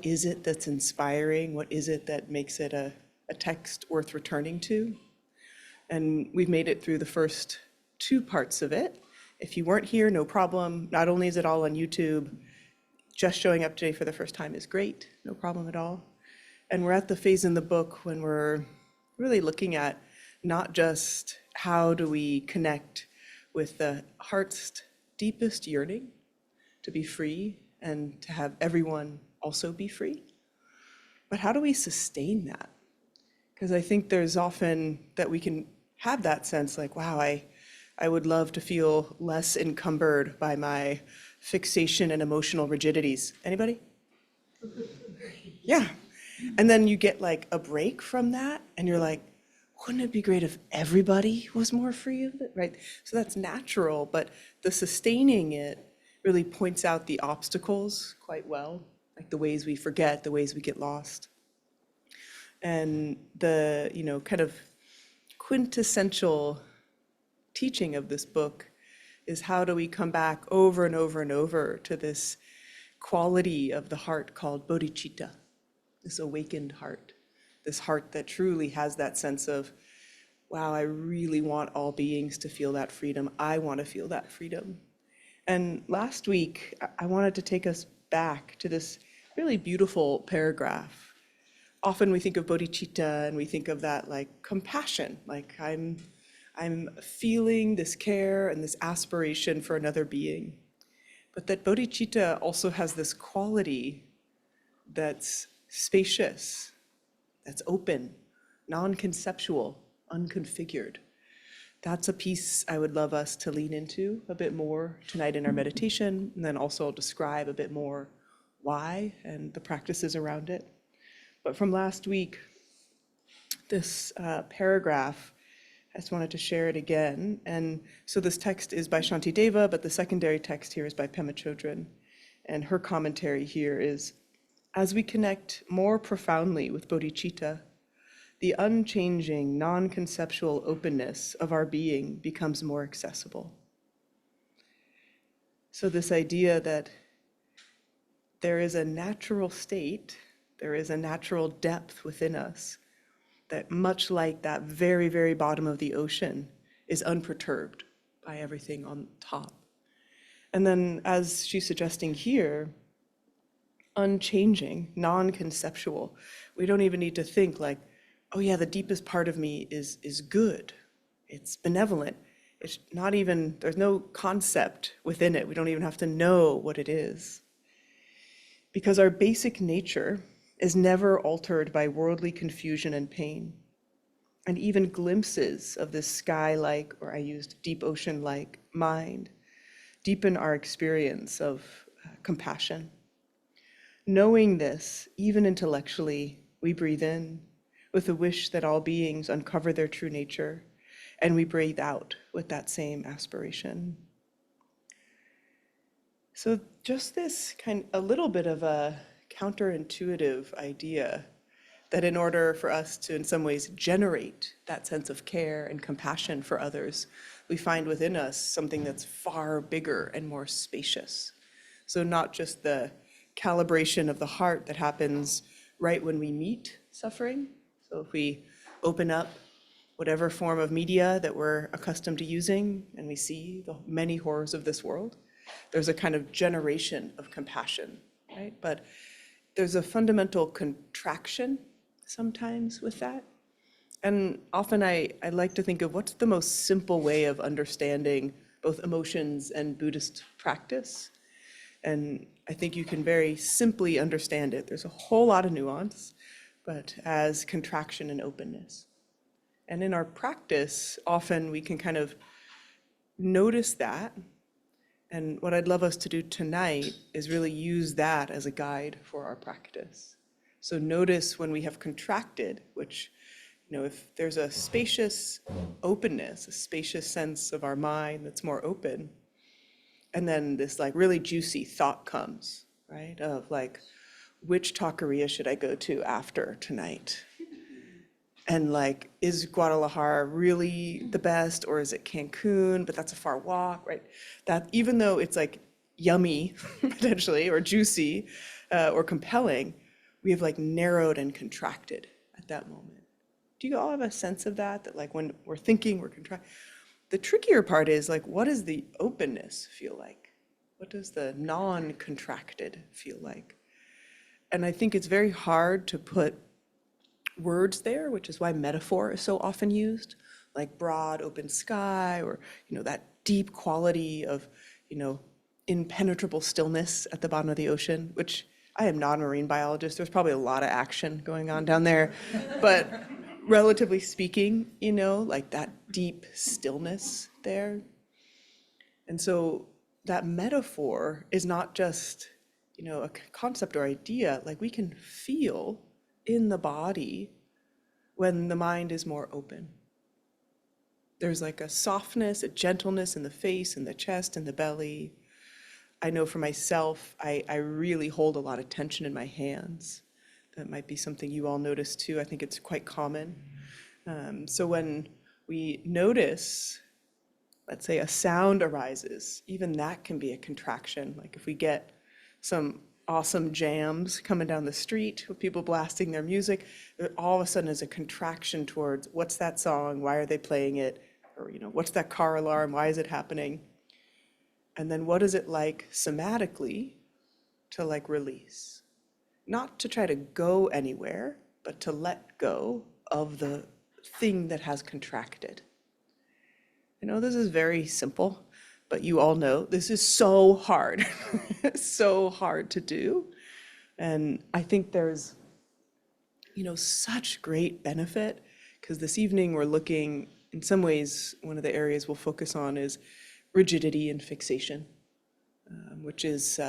is it that's inspiring? What is it that makes it a text worth returning to? And we've made it through the first two parts of it. If you weren't here, no problem. Not only is it all on YouTube, just showing up today for the first time is great, no problem at all. And we're at the phase in the book when we're really looking at not just how do we connect with the heart's deepest yearning to be free and to have everyone also be free, but how do we sustain that? Because I think there's often that we can have that sense like, wow, I would love to feel less encumbered by my fixation and emotional rigidities. Anybody? Yeah. And then you get like a break from that and you're like, wouldn't it be great if everybody was more free of it, right? So that's natural, but the sustaining it really points out the obstacles quite well, like the ways we forget, the ways we get lost. And the, kind of quintessential teaching of this book is how do we come back over and over and over to this quality of the heart called bodhicitta, this awakened heart, this heart that truly has that sense of, wow, I really want all beings to feel that freedom. I want to feel that freedom. And last week, I wanted to take us back to this really beautiful paragraph. Often we think of bodhicitta and we think of that like compassion, like I'm feeling this care and this aspiration for another being. But that bodhicitta also has this quality that's spacious, that's open, non-conceptual, unconfigured. That's a piece I would love us to lean into a bit more tonight in our meditation, and then also describe a bit more why and the practices around it. But from last week, this paragraph, I just wanted to share it again. And so this text is by Shanti Deva, but the secondary text here is by Pema Chödrön. And her commentary here is, as we connect more profoundly with bodhicitta, the unchanging, non-conceptual openness of our being becomes more accessible. So this idea that there is a natural state, there is a natural depth within us that, much like that very, very bottom of the ocean, is unperturbed by everything on top. And then, as she's suggesting here, unchanging, non-conceptual. We don't even need to think like, oh yeah, the deepest part of me is good. It's benevolent. It's not even, there's no concept within it. We don't even have to know what it is. Because our basic nature is never altered by worldly confusion and pain. And even glimpses of this sky-like, or I used deep ocean-like mind, deepen our experience of compassion. Knowing this, even intellectually, we breathe in with the wish that all beings uncover their true nature, and we breathe out with that same aspiration. So just this a little bit of a counterintuitive idea that in order for us to in some ways generate that sense of care and compassion for others, we find within us something that's far bigger and more spacious. So not just the calibration of the heart that happens right when we meet suffering. So if we open up whatever form of media that we're accustomed to using and we see the many horrors of this world, there's a kind of generation of compassion, right? But there's a fundamental contraction sometimes with that. And often I like to think of what's the most simple way of understanding both emotions and Buddhist practice. And I think you can very simply understand it. There's a whole lot of nuance, but as contraction and openness. And in our practice, often we can kind of notice that. And what I'd love us to do tonight is really use that as a guide for our practice. So notice when we have contracted, which, if there's a spacious openness, a spacious sense of our mind that's more open, and then this like really juicy thought comes, right? Of like, which taqueria should I go to after tonight? And like, is Guadalajara really the best, or is it Cancun? But that's a far walk, right? That even though it's like yummy, potentially, or juicy, or compelling, we have like narrowed and contracted at that moment. Do you all have a sense of that? That like when we're thinking, we're contracting. The trickier part is like, what does the openness feel like? What does the non-contracted feel like? And I think it's very hard to put words there, which is why metaphor is so often used, like broad open sky, or that deep quality of impenetrable stillness at the bottom of the ocean, which I am not a marine biologist. There's probably a lot of action going on down there, but relatively speaking, like that deep stillness there. And so that metaphor is not just a concept or idea. Like we can feel in the body when the mind is more open. There's like a softness, a gentleness in the face and the chest and the belly. I know for myself, I really hold a lot of tension in my hands. That might be something you all notice too. I think it's quite common. So when we notice, let's say a sound arises, even that can be a contraction. Like if we get some awesome jams coming down the street with people blasting their music, there all of a sudden is a contraction towards what's that song, why are they playing it, or what's that car alarm, why is it happening? And then what is it like somatically to like release? Not to try to go anywhere, but to let go of the thing that has contracted. I know this is very simple, but you all know this is so hard, so hard to do. And I think there's, such great benefit, because this evening we're looking, in some ways, one of the areas we'll focus on is rigidity and fixation, which is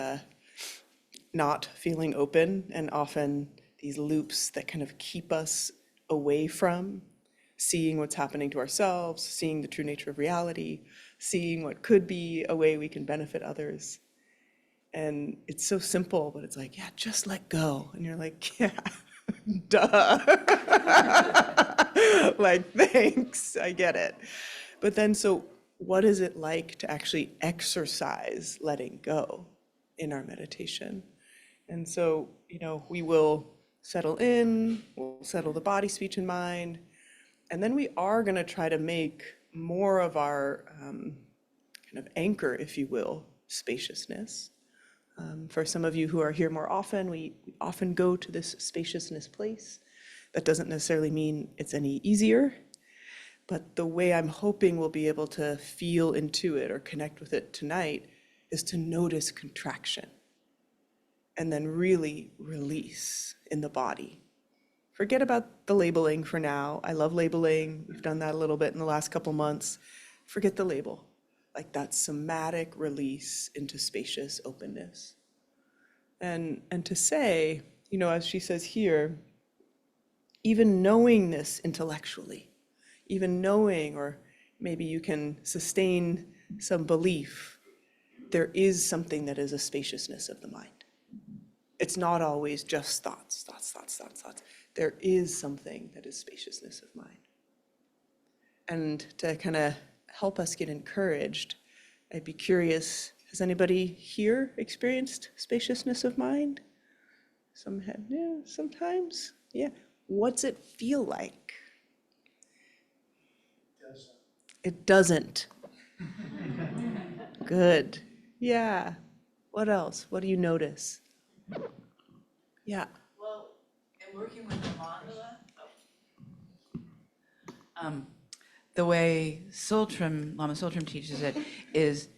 not feeling open, and often these loops that kind of keep us away from seeing what's happening to ourselves, seeing the true nature of reality, seeing what could be a way we can benefit others. And it's so simple, but it's like, yeah, just let go. And you're like, yeah, duh. Like, thanks, I get it. But then, so what is it like to actually exercise letting go in our meditation? And so, we will settle in, we'll settle the body, speech, and mind. And then we are going to try to make more of our kind of anchor, if you will, spaciousness. For some of you who are here more often, we often go to this spaciousness place. That doesn't necessarily mean it's any easier, but the way I'm hoping we'll be able to feel into it or connect with it tonight is to notice contraction and then really release in the body. Forget about the labeling for now. I love labeling. We've done that a little bit in the last couple months. Forget the label. Like that somatic release into spacious openness. And to say, as she says here, even knowing this intellectually, even knowing, or maybe you can sustain some belief, there is something that is a spaciousness of the mind. It's not always just thoughts. There is something that is spaciousness of mind. And to kind of help us get encouraged, I'd be curious, has anybody here experienced spaciousness of mind? Some have, yeah, sometimes, yeah. What's it feel like? It doesn't. Good. Yeah. What else? What do you notice? Yeah. Well, in working with the mandala, the way Lama Tsultrim teaches it is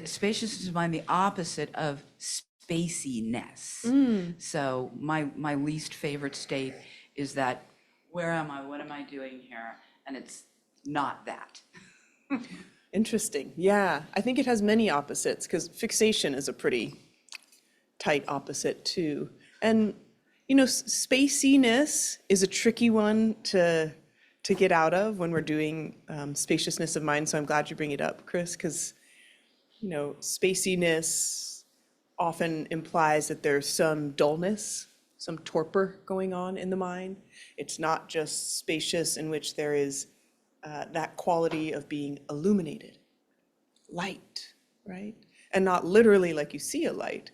spaciousness of mind, the opposite of spaciness. So my least favorite state is that, where am I? What am I doing here? And it's not that. Interesting. Yeah. I think it has many opposites, because fixation is a pretty tight opposite too. And, spaciness is a tricky one to get out of when we're doing spaciousness of mind. So I'm glad you bring it up, Chris, because, spaciness often implies that there's some dullness, some torpor going on in the mind. It's not just spacious in which there is that quality of being illuminated, light, right? And not literally like you see a light,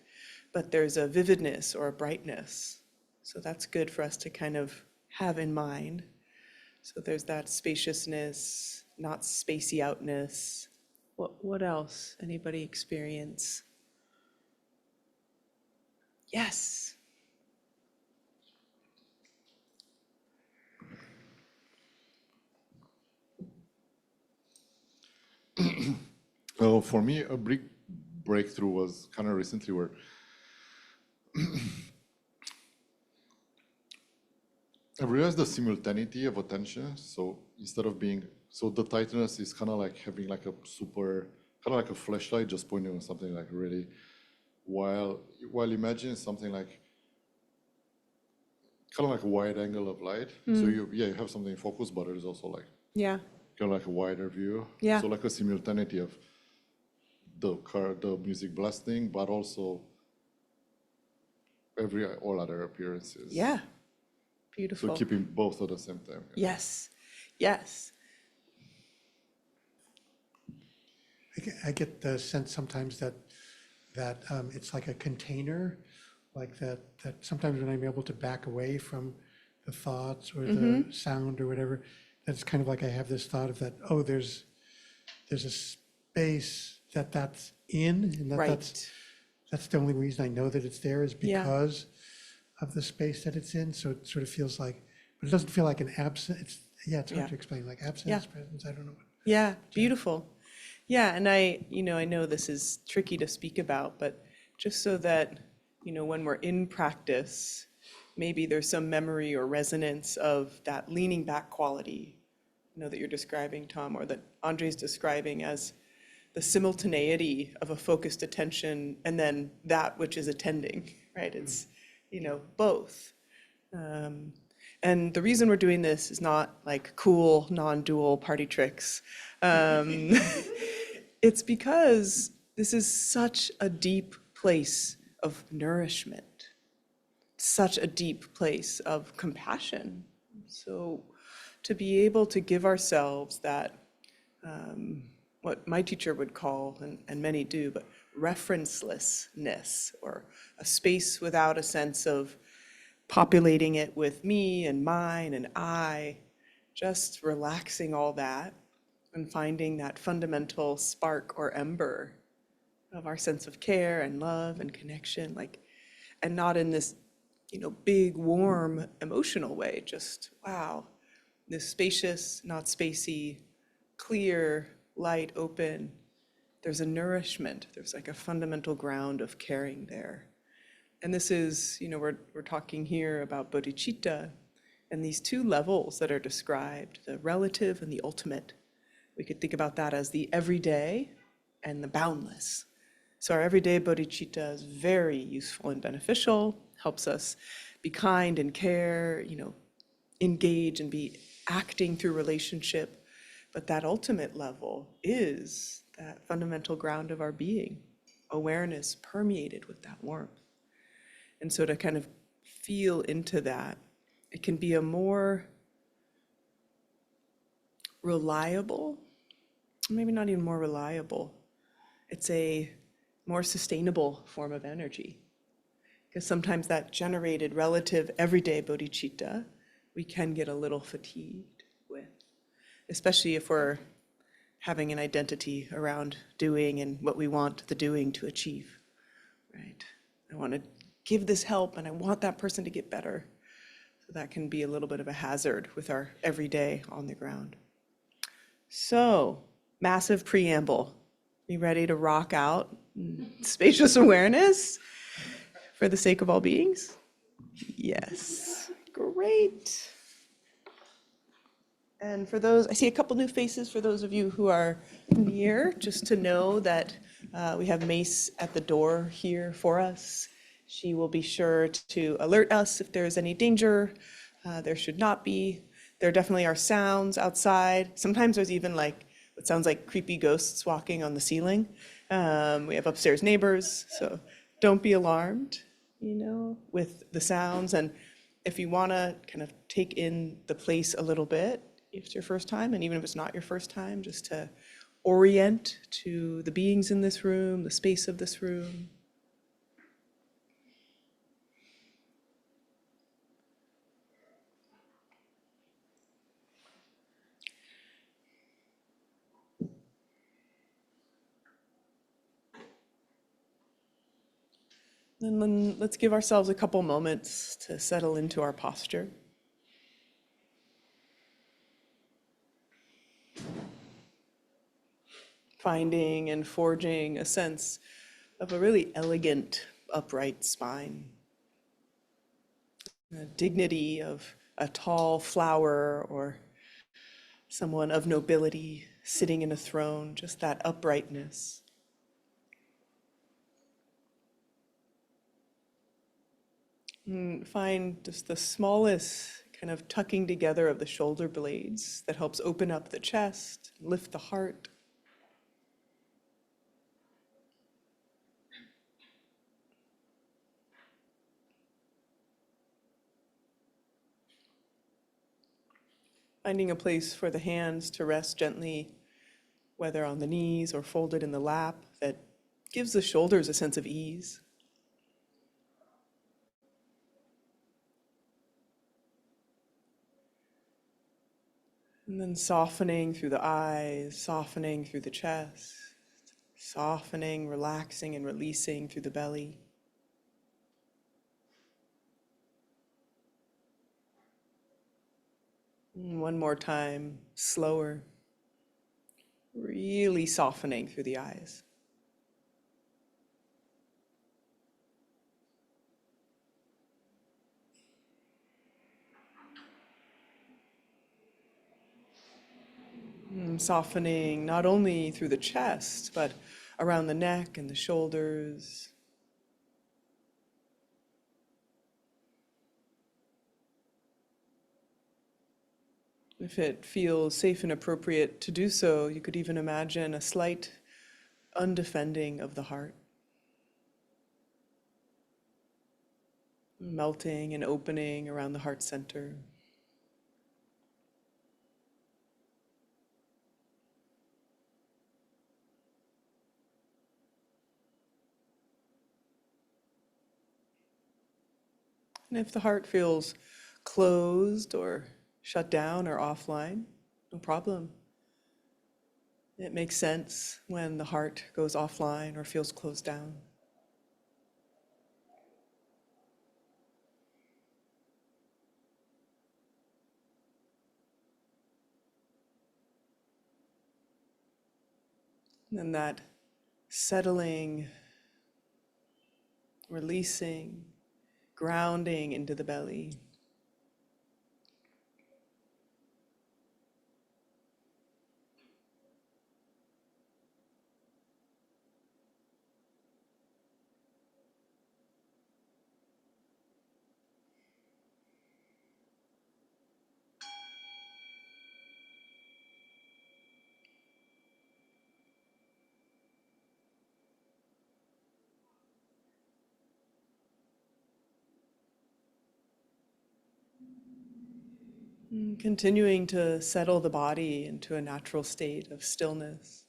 but there's a vividness or a brightness. So that's good for us to kind of have in mind. So there's that spaciousness, not spacey outness. What else? Anybody experience? Yes. Well, for me, a big breakthrough was kind of recently where I realized the simultaneity of attention. So instead of being, so the tightness is kind of like having like a super, kind of like a flashlight just pointing on something like really, while imagine something like, kind of like a wide angle of light. So you have something in focus, but there's also like, Yeah. kind of like a wider view. Yeah. So like a simultaneity of the music blasting, but also all other appearances. Yeah. Beautiful. So keeping both at the same time. Yes. Yes. I get the sense sometimes that it's like a container, like that sometimes when I'm able to back away from the thoughts or the sound or whatever, that's kind of like I have this thought of that, oh, there's a space that's in, and that's the only reason I know that it's there is because of the space that it's in. So it sort of feels like, but it doesn't feel like an absence. It's hard to explain, like absence, presence, I don't know. Yeah, beautiful. Yeah, and I know this is tricky to speak about, but just so that, when we're in practice, maybe there's some memory or resonance of that leaning back quality, that you're describing, Tom, or that Andre's describing as the simultaneity of a focused attention and then that which is attending, right? It's, both. And the reason we're doing this is not like cool, non-dual party tricks. It's because this is such a deep place of nourishment, such a deep place of compassion. So to be able to give ourselves that, what my teacher would call, and many do, but referencelessness, or a space without a sense of populating it with me and mine and I, just relaxing all that and finding that fundamental spark or ember of our sense of care and love and connection, and not in this, big, warm, emotional way, just, wow, this spacious, not spacey, clear, light, open. There's a nourishment, there's like a fundamental ground of caring there. And this is, we're talking here about bodhicitta and these two levels that are described, the relative and the ultimate. We could think about that as the everyday and the boundless. So our everyday bodhicitta is very useful and beneficial, helps us be kind and care, engage and be acting through relationship. But that ultimate level is that fundamental ground of our being, awareness permeated with that warmth. And so to kind of feel into that, it can be a more reliable, maybe not even more reliable, it's a more sustainable form of energy. Because sometimes that generated relative everyday bodhicitta, we can get a little fatigued with, especially if we're having an identity around doing and what we want the doing to achieve, right? I want to give this help and I want that person to get better. So that can be a little bit of a hazard with our everyday on the ground. So, massive preamble. You ready to rock out spacious awareness for the sake of all beings? Yes, great. And for those, I see a couple new faces for those of you who are near, just to know that we have Mace at the door here for us. She will be sure to alert us if there's any danger. There should not be. There definitely are sounds outside. Sometimes there's even like what sounds like creepy ghosts walking on the ceiling. We have upstairs neighbors, so don't be alarmed, with the sounds. And if you want to kind of take in the place a little bit, if it's your first time, and even if it's not your first time, just to orient to the beings in this room, the space of this room. And then let's give ourselves a couple moments to settle into our posture. Finding and forging a sense of a really elegant, upright spine. The dignity of a tall flower or someone of nobility sitting in a throne, just that uprightness. And find just the smallest kind of tucking together of the shoulder blades that helps open up the chest, lift the heart. Finding a place for the hands to rest gently, whether on the knees or folded in the lap, that gives the shoulders a sense of ease. And then softening through the eyes, softening through the chest, softening, relaxing, and releasing through the belly. And one more time, slower, really softening through the eyes. Softening not only through the chest, but around the neck and the shoulders. If it feels safe and appropriate to do so, you could even imagine a slight undefending of the heart. Melting and opening around the heart center. And if the heart feels closed or shut down or offline, no problem. It makes sense when the heart goes offline or feels closed down. And then that settling, releasing, grounding into the belly. Continuing to settle the body into a natural state of stillness.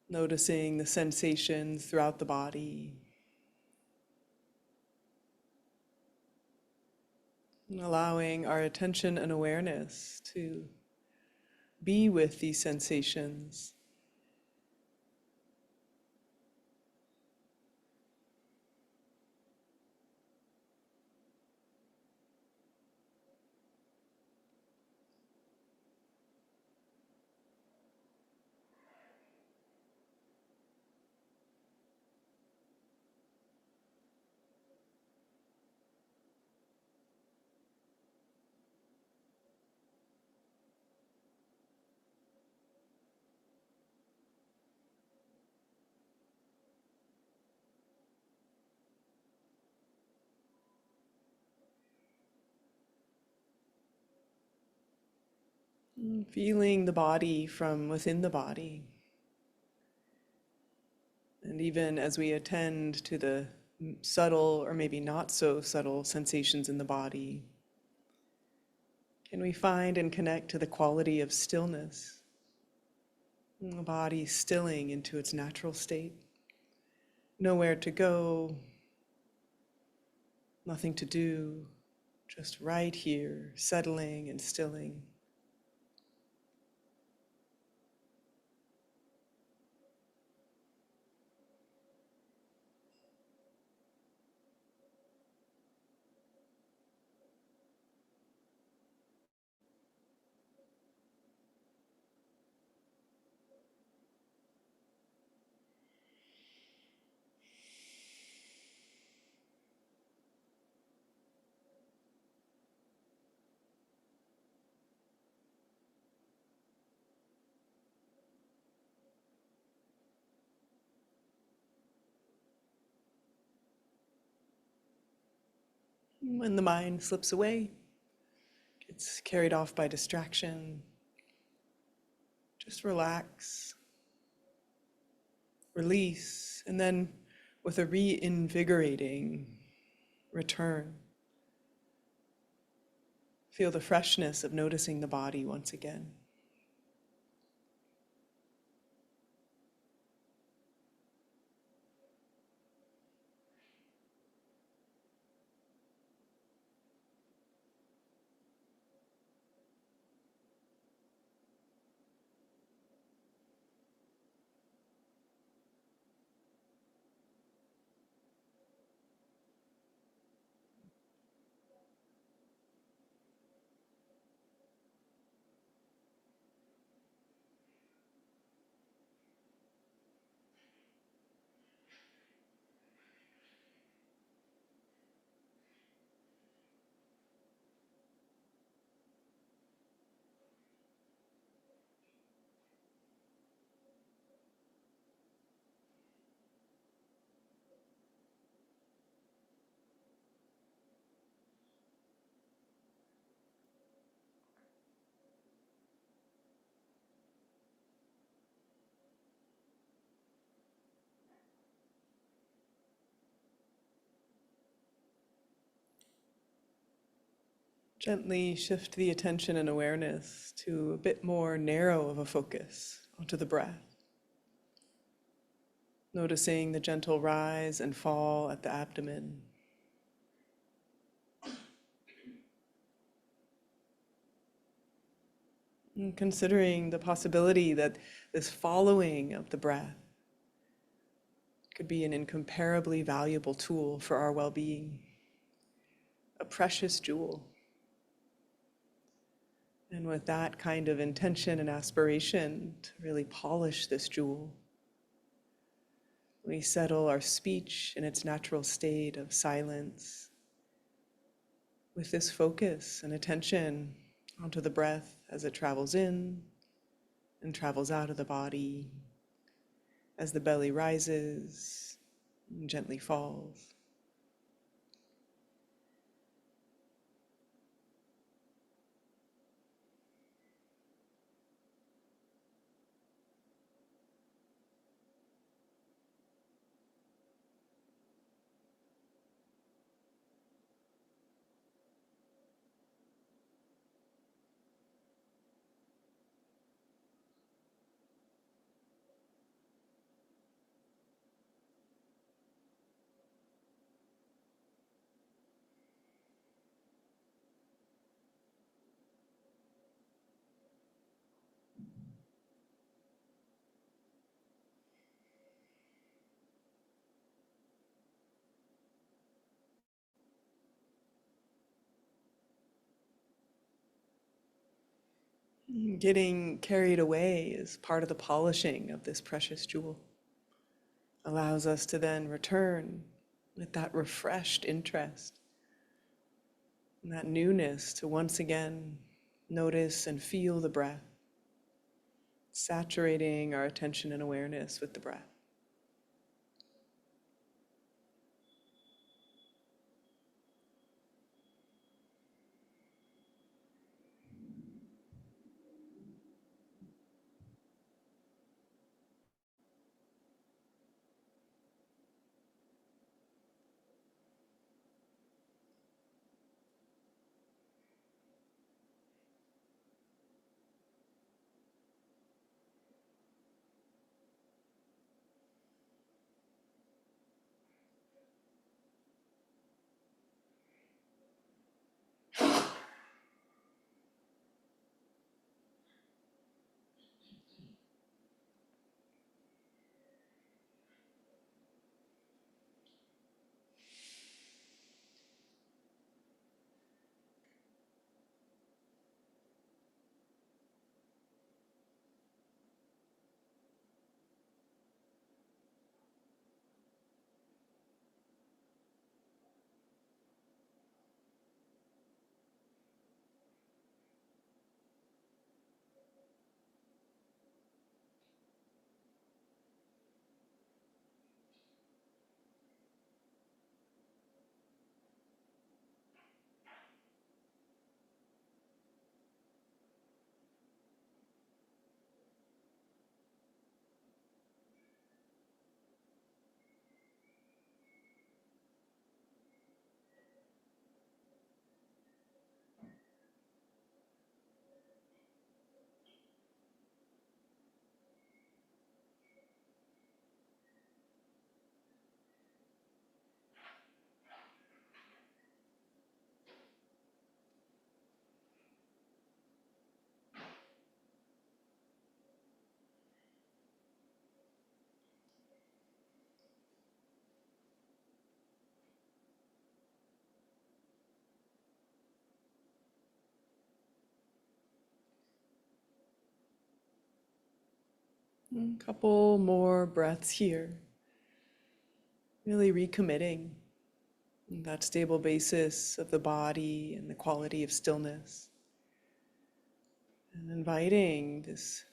Noticing the sensations throughout the body. And allowing our attention and awareness to be with these sensations. Feeling the body from within the body. And even as we attend to the subtle or maybe not so subtle sensations in the body, can we find and connect to the quality of stillness? The body stilling into its natural state. Nowhere to go, nothing to do, just right here, settling and stilling. When the mind slips away, gets carried off by distraction, just relax, release, and then with a reinvigorating return, feel the freshness of noticing the body once again. Gently shift the attention and awareness to a bit more narrow of a focus onto the breath. Noticing the gentle rise and fall at the abdomen. And considering the possibility that this following of the breath could be an incomparably valuable tool for our well-being, a precious jewel. And with that kind of intention and aspiration to really polish this jewel, we settle our speech in its natural state of silence with this focus and attention onto the breath as it travels in and travels out of the body, as the belly rises and gently falls. Getting carried away is part of the polishing of this precious jewel. Allows us to then return with that refreshed interest and that newness to once again notice and feel the breath, saturating our attention and awareness with the breath. A couple more breaths here. Really recommitting that stable basis of the body and the quality of stillness. And inviting this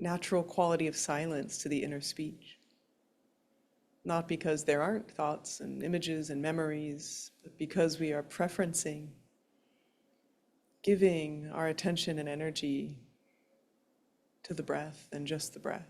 natural quality of silence to the inner speech. Not because there aren't thoughts and images and memories, but because we are preferencing, giving our attention and energy to the breath and just the breath.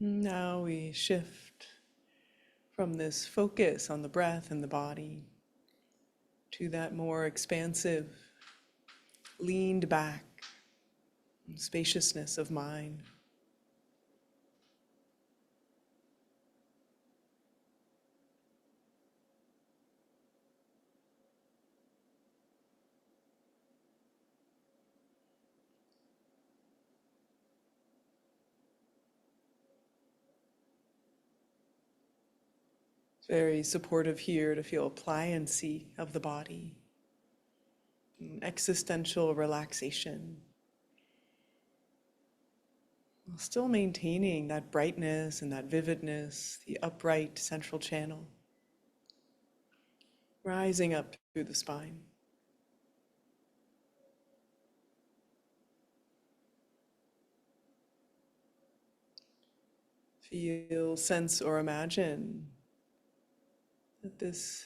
Now we shift from this focus on the breath and the body to that more expansive, leaned back spaciousness of mind. Very supportive here to feel pliancy of the body, existential relaxation, while still maintaining that brightness and that vividness, the upright central channel, rising up through the spine. Feel, sense, or imagine that this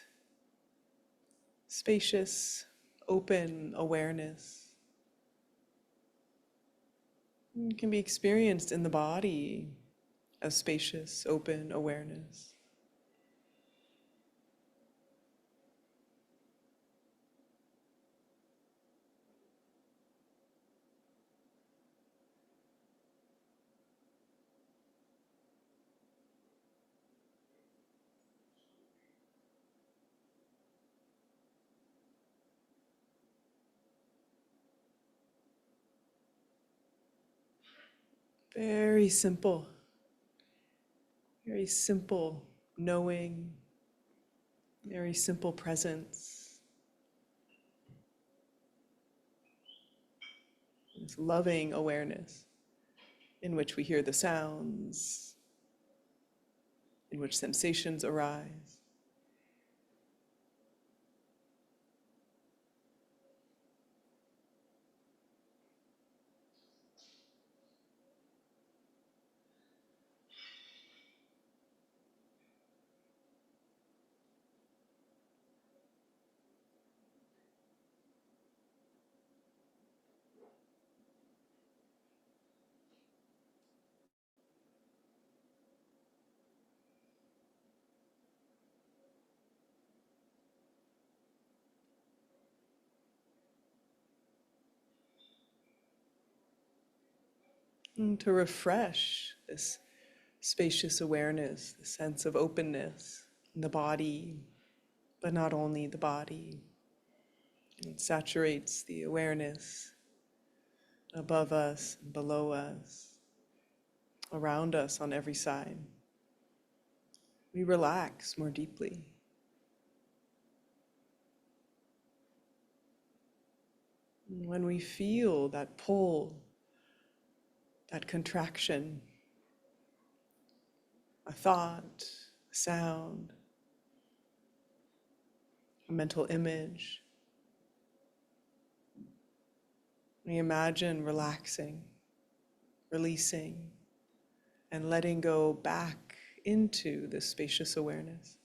spacious, open awareness can be experienced in the body as spacious, open awareness. Very simple knowing, very simple presence, this loving awareness in which we hear the sounds, in which sensations arise. And to refresh this spacious awareness, the sense of openness in the body, but not only the body. It saturates the awareness above us, below us, around us on every side. We relax more deeply. When we feel that pull, that contraction, a thought, a sound, a mental image, we imagine relaxing, releasing, and letting go back into this spacious awareness.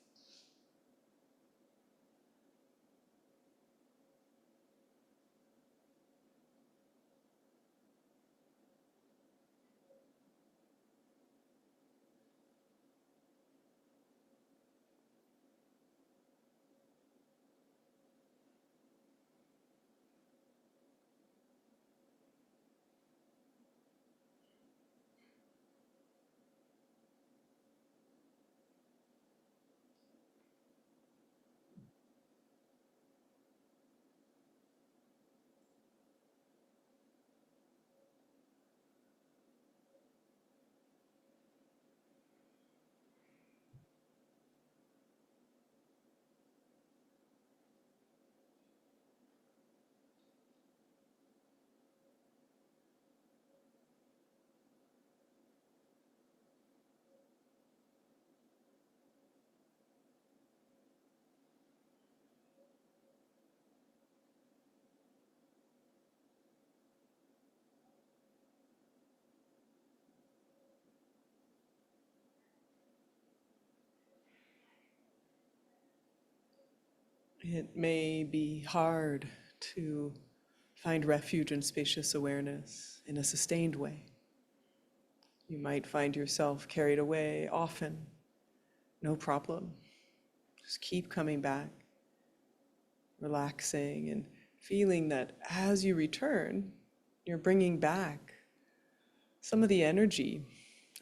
It may be hard to find refuge in spacious awareness in a sustained way. You might find yourself carried away often. No problem. Just keep coming back, relaxing and feeling that as you return, you're bringing back some of the energy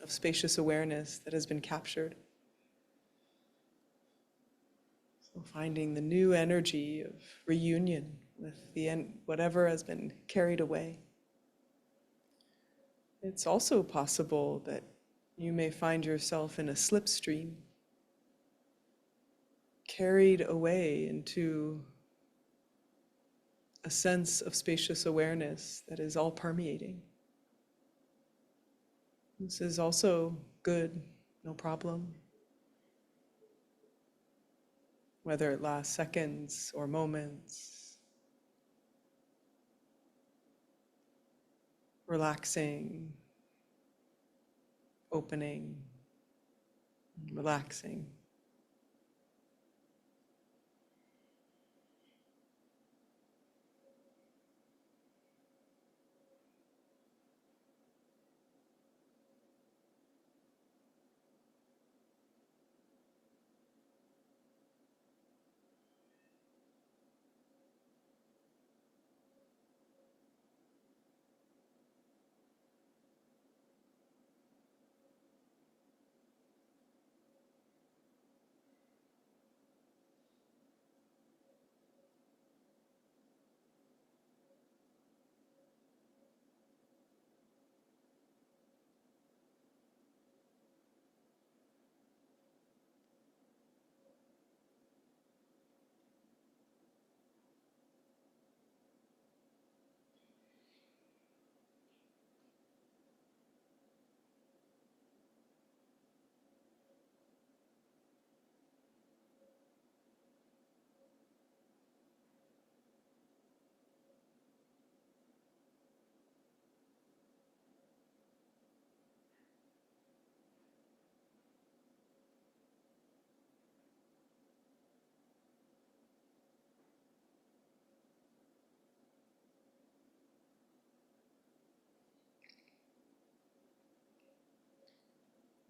of spacious awareness that has been captured. So finding the new energy of reunion with whatever has been carried away. It's also possible that you may find yourself in a slipstream, carried away into a sense of spacious awareness that is all permeating. This is also good, no problem. Whether it lasts seconds or moments, relaxing, opening, relaxing.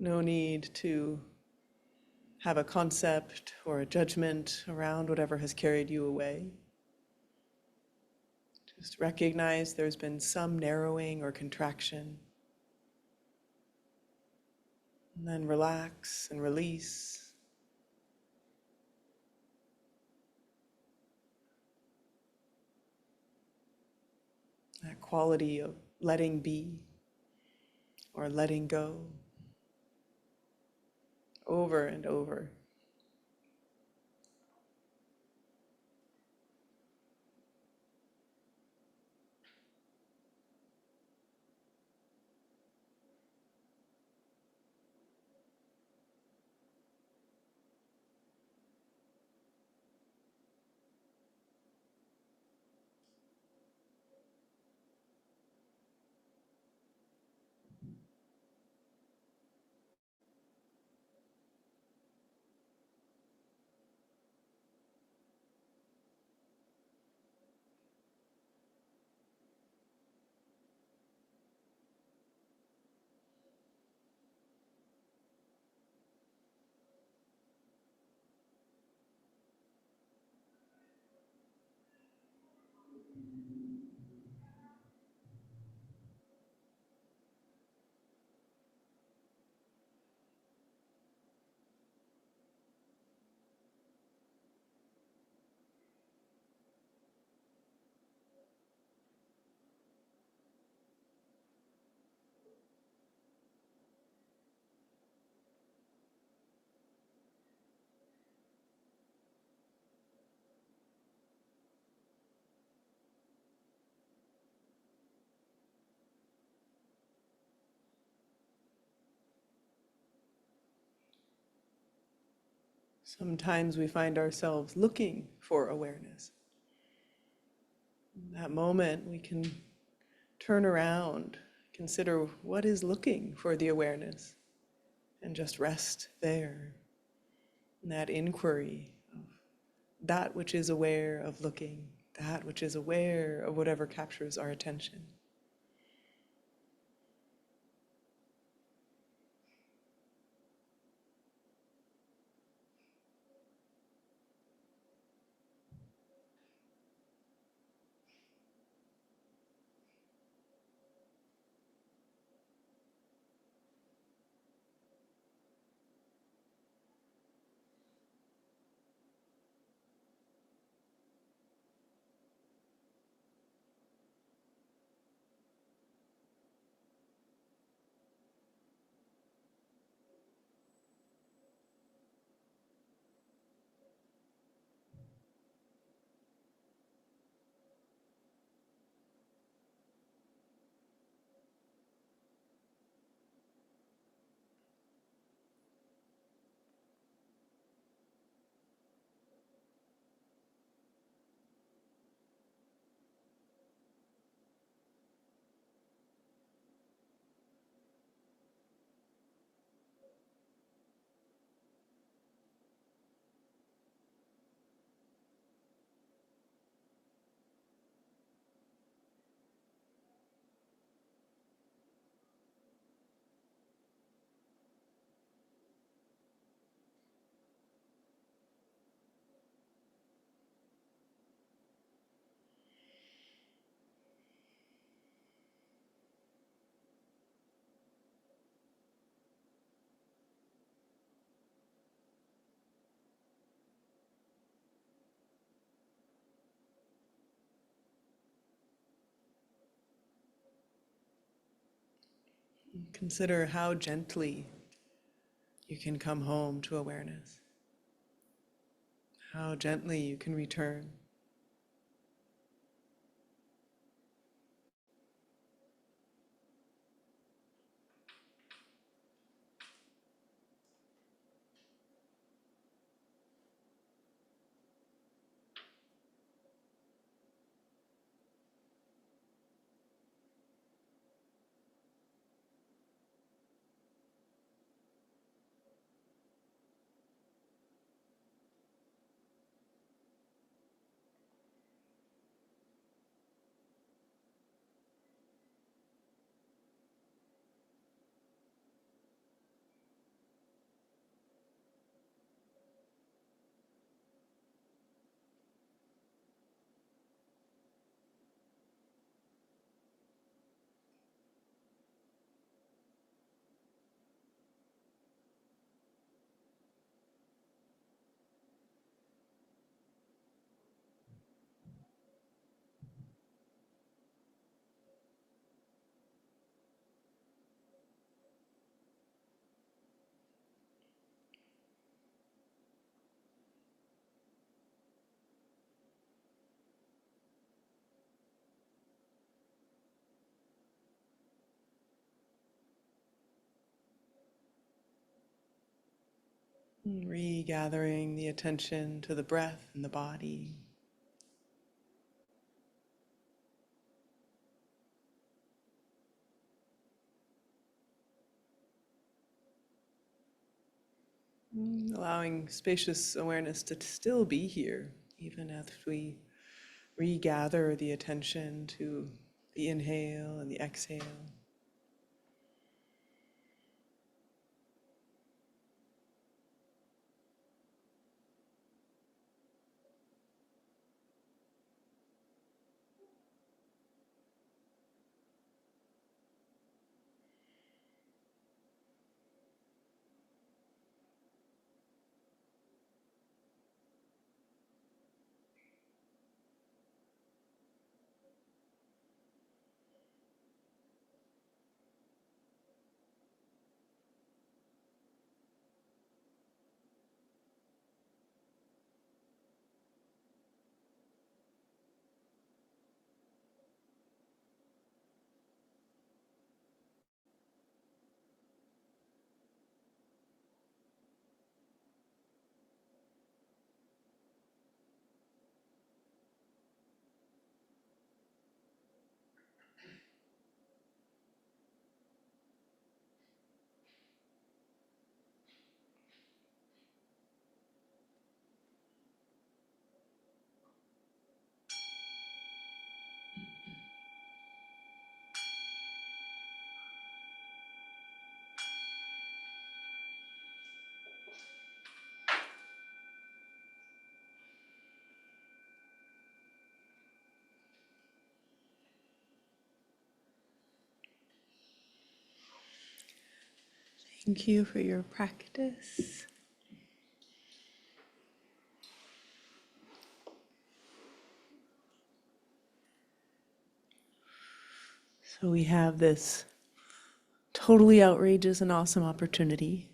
No need to have a concept or a judgment around whatever has carried you away. Just recognize there's been some narrowing or contraction. And then relax and release. That quality of letting be or letting go over and over. Sometimes we find ourselves looking for awareness. In that moment, we can turn around, consider what is looking for the awareness, and just rest there in that inquiry of that which is aware of looking, that which is aware of whatever captures our attention. Consider how gently you can come home to awareness, how gently you can return. Regathering the attention to the breath and the body. Allowing spacious awareness to still be here, even as we regather the attention to the inhale and the exhale. Thank you for your practice. So we have this totally outrageous and awesome opportunity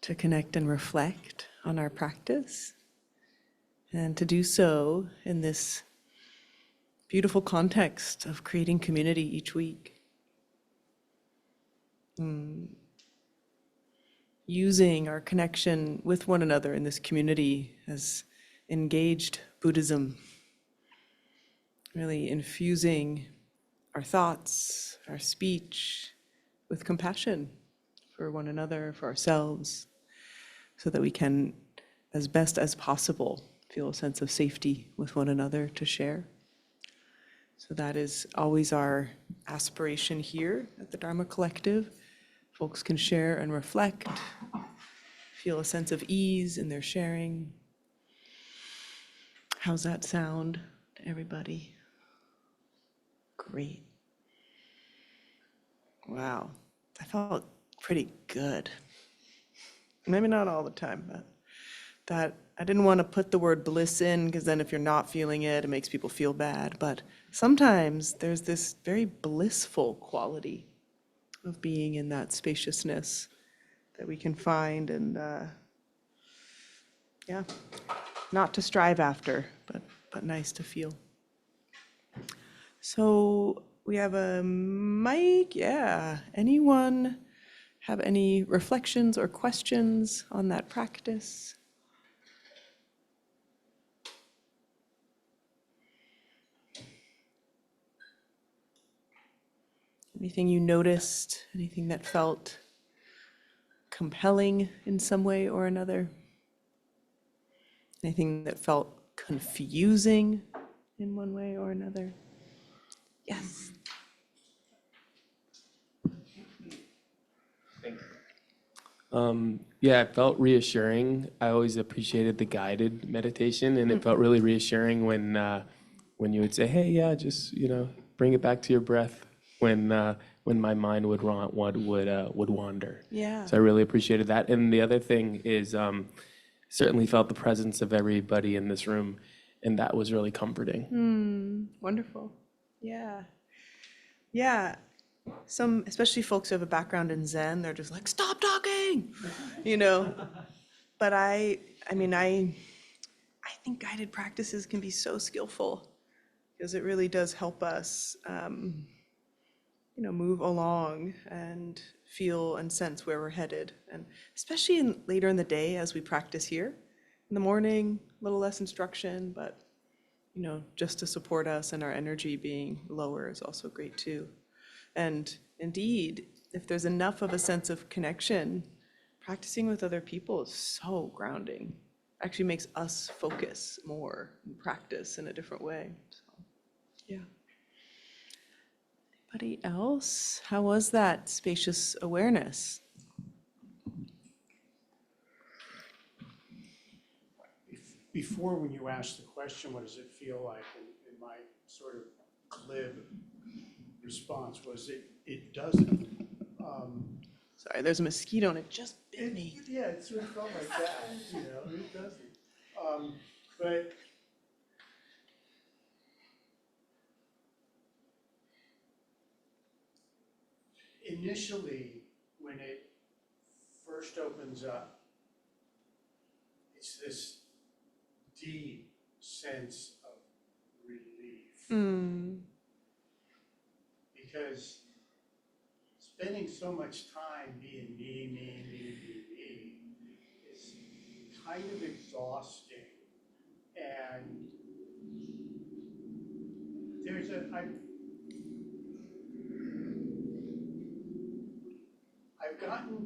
to connect and reflect on our practice, and to do so in this beautiful context of creating community each week. Using our connection with one another in this community as engaged Buddhism, really infusing our thoughts, our speech with compassion for one another, for ourselves, so that we can, as best as possible, feel a sense of safety with one another to share. So that is always our aspiration here at the Dharma Collective. Folks can share and reflect, feel a sense of ease in their sharing. How's that sound to everybody? Great. Wow, that felt pretty good. Maybe not all the time, but that I didn't want to put the word bliss in, because then if you're not feeling it, it makes people feel bad. But sometimes there's this very blissful quality of being in that spaciousness that we can find, and yeah, not to strive after, but nice to feel. So we have a mic. Yeah. Anyone have any reflections or questions on that practice? Anything you noticed? Anything that felt compelling in some way or another? Anything that felt confusing in one way or another? Yes. Yeah, it felt reassuring. I always appreciated the guided meditation, and it felt really reassuring when you would say, "Hey, yeah, just bring it back to your breath." When my mind would wander. Yeah. So I really appreciated that. And the other thing is, certainly felt the presence of everybody in this room, and that was really comforting. Wonderful. Yeah. Yeah. Some, especially folks who have a background in Zen, they're just like, stop talking, you know. But I think guided practices can be so skillful, because it really does help us, move along and feel and sense where we're headed. And especially later in the day as we practice here. In the morning, a little less instruction, but, just to support us, and our energy being lower is also great too. And indeed, if there's enough of a sense of connection, practicing with other people is so grounding. Actually makes us focus more and practice in a different way. So, yeah. Anybody else? How was that spacious awareness? Before, when you asked the question, what does it feel like? And my sort of glib response was, it doesn't. Sorry, there's a mosquito and it just bit me. Yeah, it sort of felt like that, it doesn't. But initially, when it first opens up, it's this deep sense of relief. Because spending so much time being me is kind of exhausting. And I've gotten,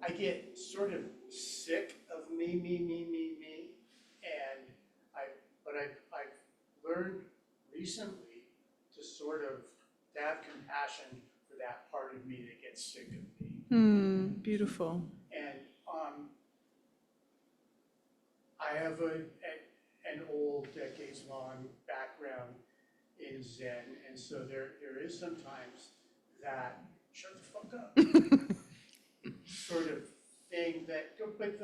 I get sort of sick of me, and I've learned recently to sort of have compassion for that part of me that gets sick of me. Beautiful. And I have an old, decades-long background in Zen, and so there is sometimes that shut the fuck up. Sort of thing that, but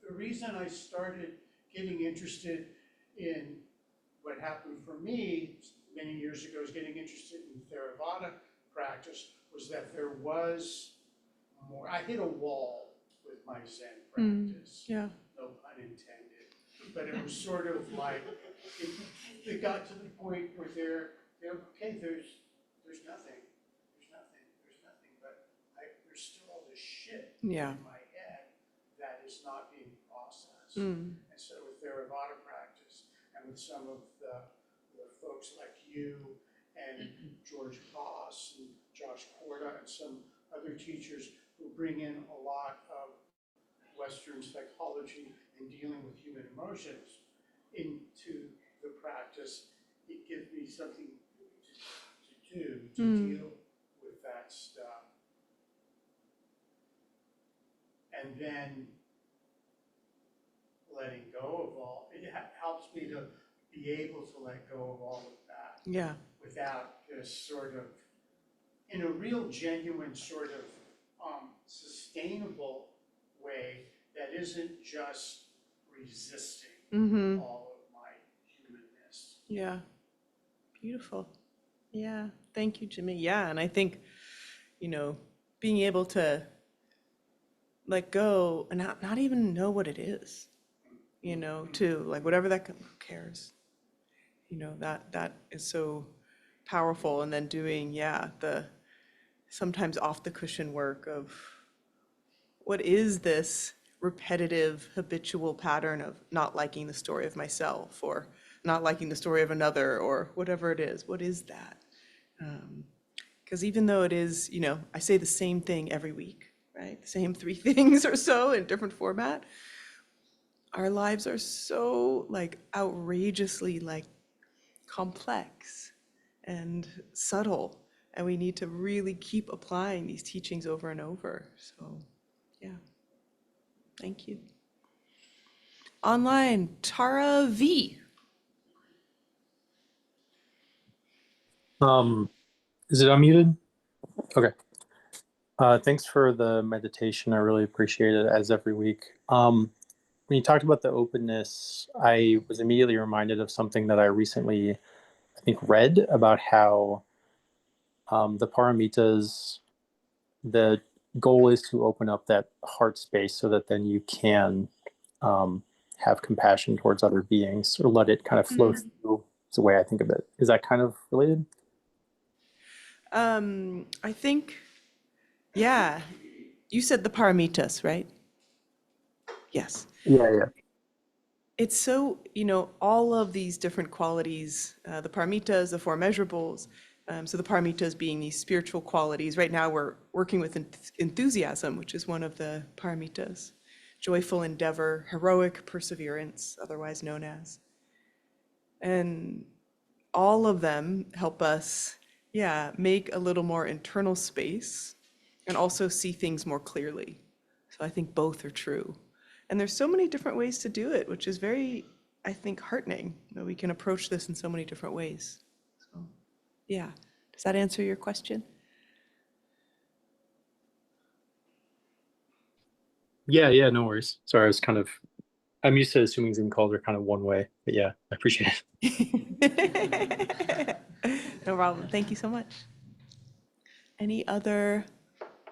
the reason I started getting interested in what happened for me many years ago is getting interested in Theravada practice was that there was more, I hit a wall with my Zen practice. Yeah. No pun intended, but it was sort of like, it got to the point where okay, there's nothing, but there's still all this shit Yeah. in my head that is not being processed. Mm. And so with Theravada practice and with some of the folks like you and George Voss and Josh Korda and some other teachers who bring in a lot of Western psychology and dealing with human emotions into the practice, it gives me something to do, to deal with that stuff. And then letting go of all, it helps me to be able to let go of all of that Yeah. without this sort of, in a real genuine sort of sustainable way that isn't just resisting all of my humanness. Yeah. Beautiful. Yeah. Thank you, Jimmy. Yeah. And I think, being able to let go and not even know what it is, to like whatever who cares, that is so powerful. And then doing, the sometimes off the cushion work of what is this repetitive, habitual pattern of not liking the story of myself or not liking the story of another or whatever it is. What is that? Because even though it is, I say the same thing every week, right? The same 3 things or so in different format. Our lives are so outrageously complex and subtle, and we need to really keep applying these teachings over and over. So, yeah. Thank you. Online, Tara V. Is it unmuted? Okay. Thanks for the meditation. I really appreciate it, as every week. When you talked about the openness, I was immediately reminded of something that I recently, I think, read about how the paramitas, the goal is to open up that heart space so that then you can have compassion towards other beings or let it kind of flow through. It's the way I think of it. Is that kind of related? I think, yeah, you said the paramitas, right? Yes. Yeah. It's so, all of these different qualities, the paramitas, the 4 measurables. So the paramitas being these spiritual qualities. Right now we're working with enthusiasm, which is one of the paramitas. Joyful endeavor, heroic perseverance, otherwise known as. And all of them help us, make a little more internal space and also see things more clearly. So I think both are true. And there's so many different ways to do it, which is very, I think, heartening that we can approach this in so many different ways. So, yeah. Does that answer your question? Yeah, no worries. Sorry, I'm used to assuming Zoom calls are kind of one way, but yeah, I appreciate it. No problem. Thank you so much. Any other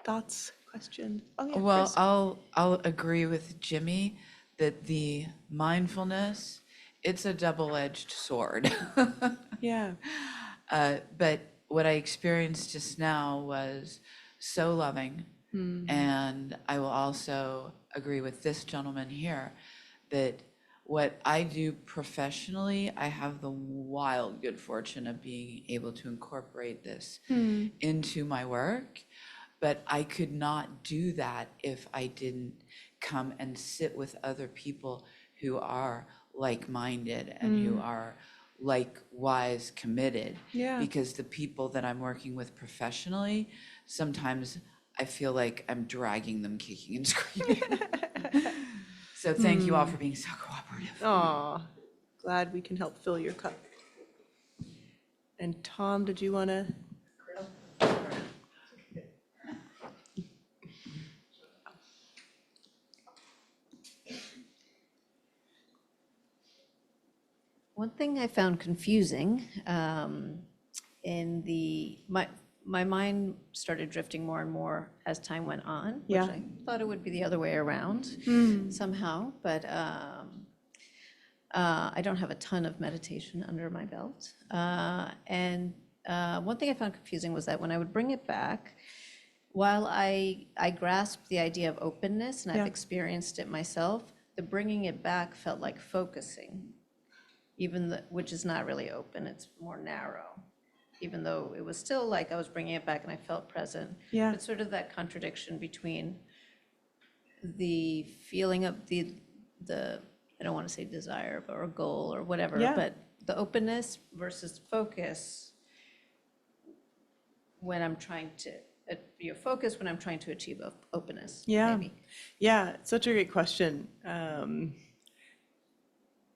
thoughts, questions? Oh, yeah, Well, Chris. I'll agree with Jimmy that the mindfulness, it's a double-edged sword. Yeah. But what I experienced just now was so loving. And I will also agree with this gentleman here that what I do professionally, I have the wild good fortune of being able to incorporate this into my work. But I could not do that if I didn't come and sit with other people who are like-minded and who are likewise committed. Yeah. Because the people that I'm working with professionally, sometimes I feel like I'm dragging them kicking and screaming. So thank you all for being so cooperative. Aw, glad we can help fill your cup. And Tom, did you want to? One thing I found confusing my mind started drifting more and more as time went on, which Yeah. I thought it would be the other way around somehow, but I don't have a ton of meditation under my belt. And one thing I found confusing was that when I would bring it back, while I grasped the idea of openness, and I've Yeah. experienced it myself, the bringing it back felt like focusing, which is not really open, it's more narrow, even though it was still like I was bringing it back and I felt present. Yeah. It's sort of that contradiction between the feeling of the I don't want to say desire or a goal or whatever, Yeah. but the openness versus focus when I'm trying to focus when I'm trying to achieve openness. Yeah. Maybe. Yeah, it's such a great question.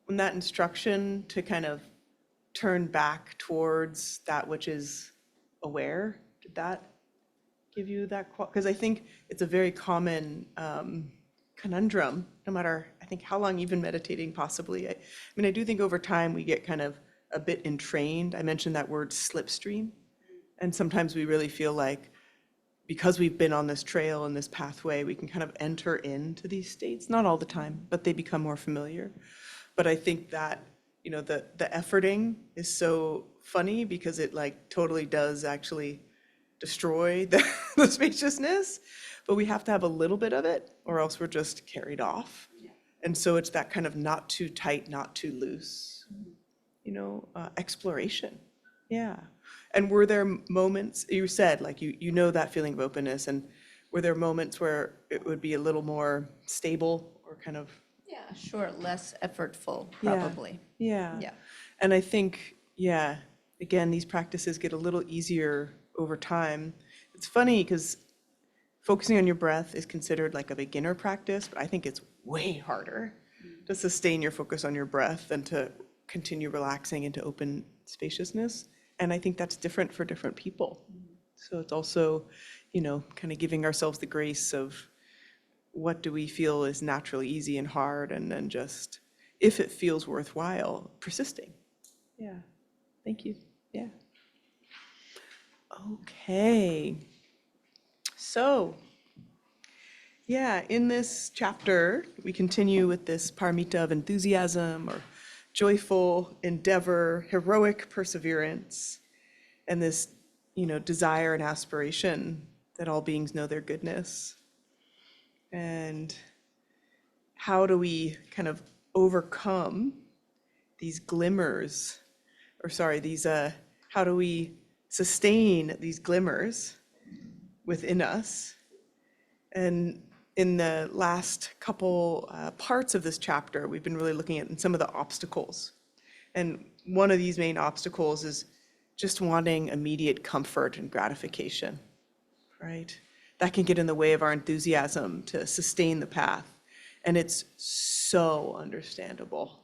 When that instruction to kind of turn back towards that which is aware, did that give you that? Because I think it's a very common conundrum, no matter, I think, how long you've been meditating possibly. I mean, I do think over time we get kind of a bit entrained. I mentioned that word slipstream. And sometimes we really feel like because we've been on this trail and this pathway, we can kind of enter into these states, not all the time, but they become more familiar. But I think that, you know, the efforting is so funny because it like totally does actually destroy the spaciousness, but we have to have a little bit of it or else we're just carried off. And so it's that kind of not too tight, not too loose, you know, exploration. Yeah. And were there moments, you said, like, you know that feeling of openness, and were there moments where it would be a little more stable or kind of? Yeah, sure, less effortful, Yeah. probably. Yeah. Yeah. And I think, yeah, again, these practices get a little easier over time. It's funny because focusing on your breath is considered like a beginner practice, but I think it's way harder to sustain your focus on your breath than to continue relaxing into open spaciousness. And I think that's different for different people. So it's also, you know, kind of giving ourselves the grace of what do we feel is naturally easy and hard, and then just, if it feels worthwhile, persisting. Yeah, thank you. Yeah. Okay. So, yeah, in this chapter, we continue with this paramita of enthusiasm or joyful endeavor, heroic perseverance, and this, you know, desire and aspiration that all beings know their goodness. And how do we kind of overcome these glimmers, or sorry, these, how do we sustain these glimmers within us? And in the last couple parts of this chapter, we've been really looking at some of the obstacles. And one of these main obstacles is just wanting immediate comfort and gratification, right? That can get in the way of our enthusiasm to sustain the path. And it's so understandable.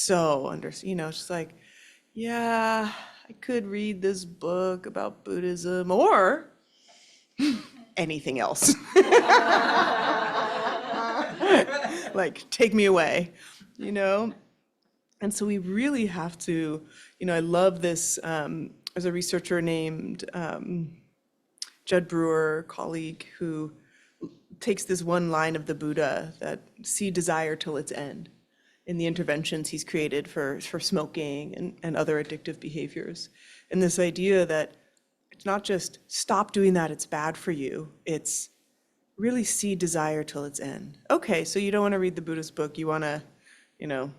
You know, it's just like, yeah, I could read this book about Buddhism or anything else. Like, take me away, you know? And so we really have to, you know, I love this, there's a researcher named Judd Brewer, colleague, who takes this one line of the Buddha that see desire till its end in the interventions he's created for smoking and other addictive behaviors. And this idea that it's not just stop doing that, it's bad for you. It's really see desire till its end. Okay, so you don't want to read the Buddhist book, you want to, you know,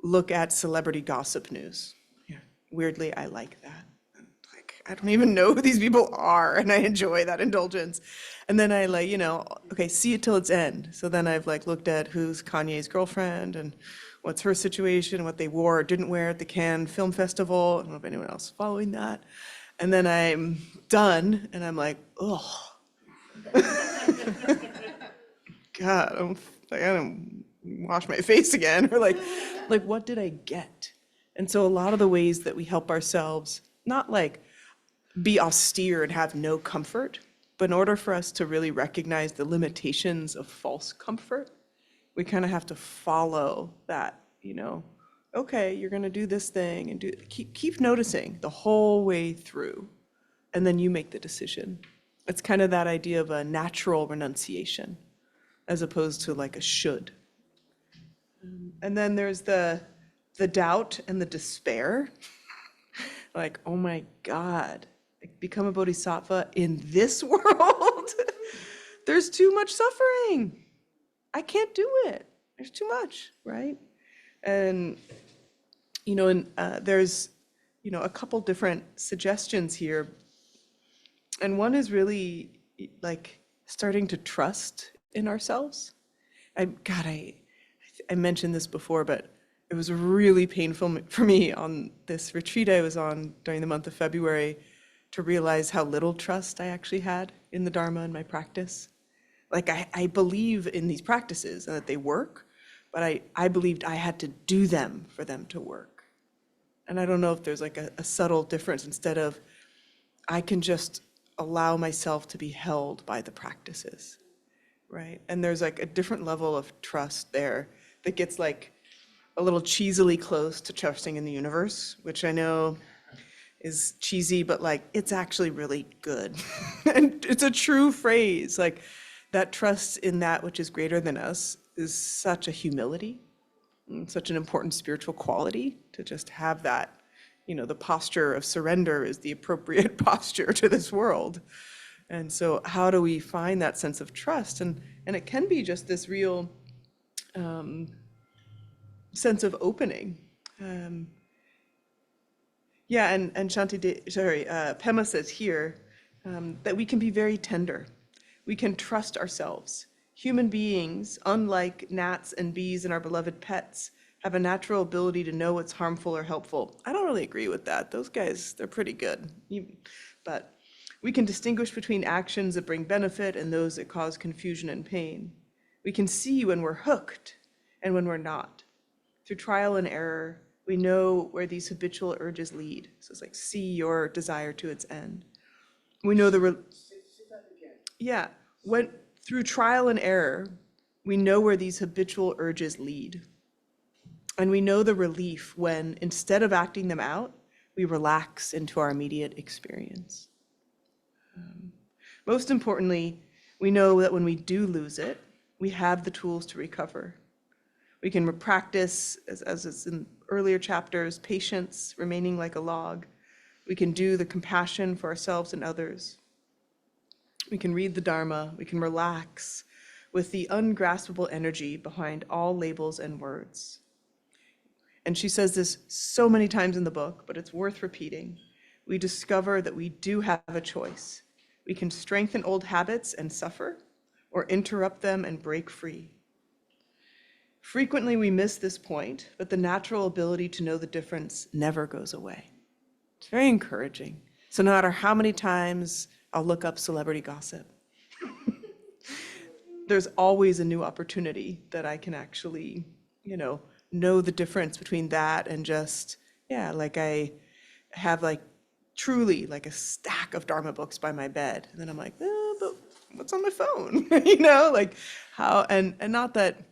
look at celebrity gossip news. Yeah. Weirdly, I like that. Like, I don't even know who these people are, and I enjoy that indulgence. And then I like, you know, okay, see it till its end. So then I've like looked at who's Kanye's girlfriend and what's her situation, what they wore or didn't wear at the Cannes Film Festival. I don't know if anyone else is following that. And then I'm done, and I'm like, oh. God, I don't wash my face again, or like what did I get? And so a lot of the ways that we help ourselves, not like be austere and have no comfort, but in order for us to really recognize the limitations of false comfort, we kind of have to follow that, you know, okay, you're going to do this thing and keep noticing the whole way through, and then you make the decision. It's kind of that idea of a natural renunciation as opposed to like a should. And then there's the doubt and the despair. Like, oh my God, like become a bodhisattva in this world? There's too much suffering. I can't do it. There's too much, right? And, there's, a couple different suggestions here. And one is really like starting to trust in ourselves. I mentioned this before, but it was really painful for me on this retreat I was on during the month of February to realize how little trust I actually had in the Dharma and my practice. Like I believe in these practices and that they work, but I believed I had to do them for them to work. And I don't know if there's like a subtle difference. Instead of I can just allow myself to be held by the practices, right? And there's like a different level of trust there that gets like a little cheesily close to trusting in the universe, which I know is cheesy, but like it's actually really good. And it's a true phrase. Like that trust in that which is greater than us is such a humility, and such an important spiritual quality to just have that. The posture of surrender is the appropriate posture to this world. And so how do we find that sense of trust? And it can be just this real sense of opening. And Pema says here that we can be very tender. We can trust ourselves. Human beings, unlike gnats and bees and our beloved pets, have a natural ability to know what's harmful or helpful. I don't really agree with that. Those guys, they're pretty good. But we can distinguish between actions that bring benefit and those that cause confusion and pain. We can see when we're hooked and when we're not. Through trial and error, we know where these habitual urges lead. So it's like, see your desire to its end. We know through trial and error, we know where these habitual urges lead. And we know the relief when, instead of acting them out, we relax into our immediate experience. Most importantly, we know that when we do lose it, we have the tools to recover. We can practice, as is in earlier chapters, patience, remaining like a log. We can do the compassion for ourselves and others. We can read the Dharma. We can relax with the ungraspable energy behind all labels and words. And she says this so many times in the book, but it's worth repeating. We discover that we do have a choice. We can strengthen old habits and suffer, or interrupt them and break free. Frequently we miss this point, but the natural ability to know the difference never goes away. It's very encouraging. So no matter how many times I'll look up celebrity gossip, there's always a new opportunity that I can actually, know the difference between that and just, like I have like truly like a stack of Dharma books by my bed. And then I'm like, but what's on my phone? Like how, and not that,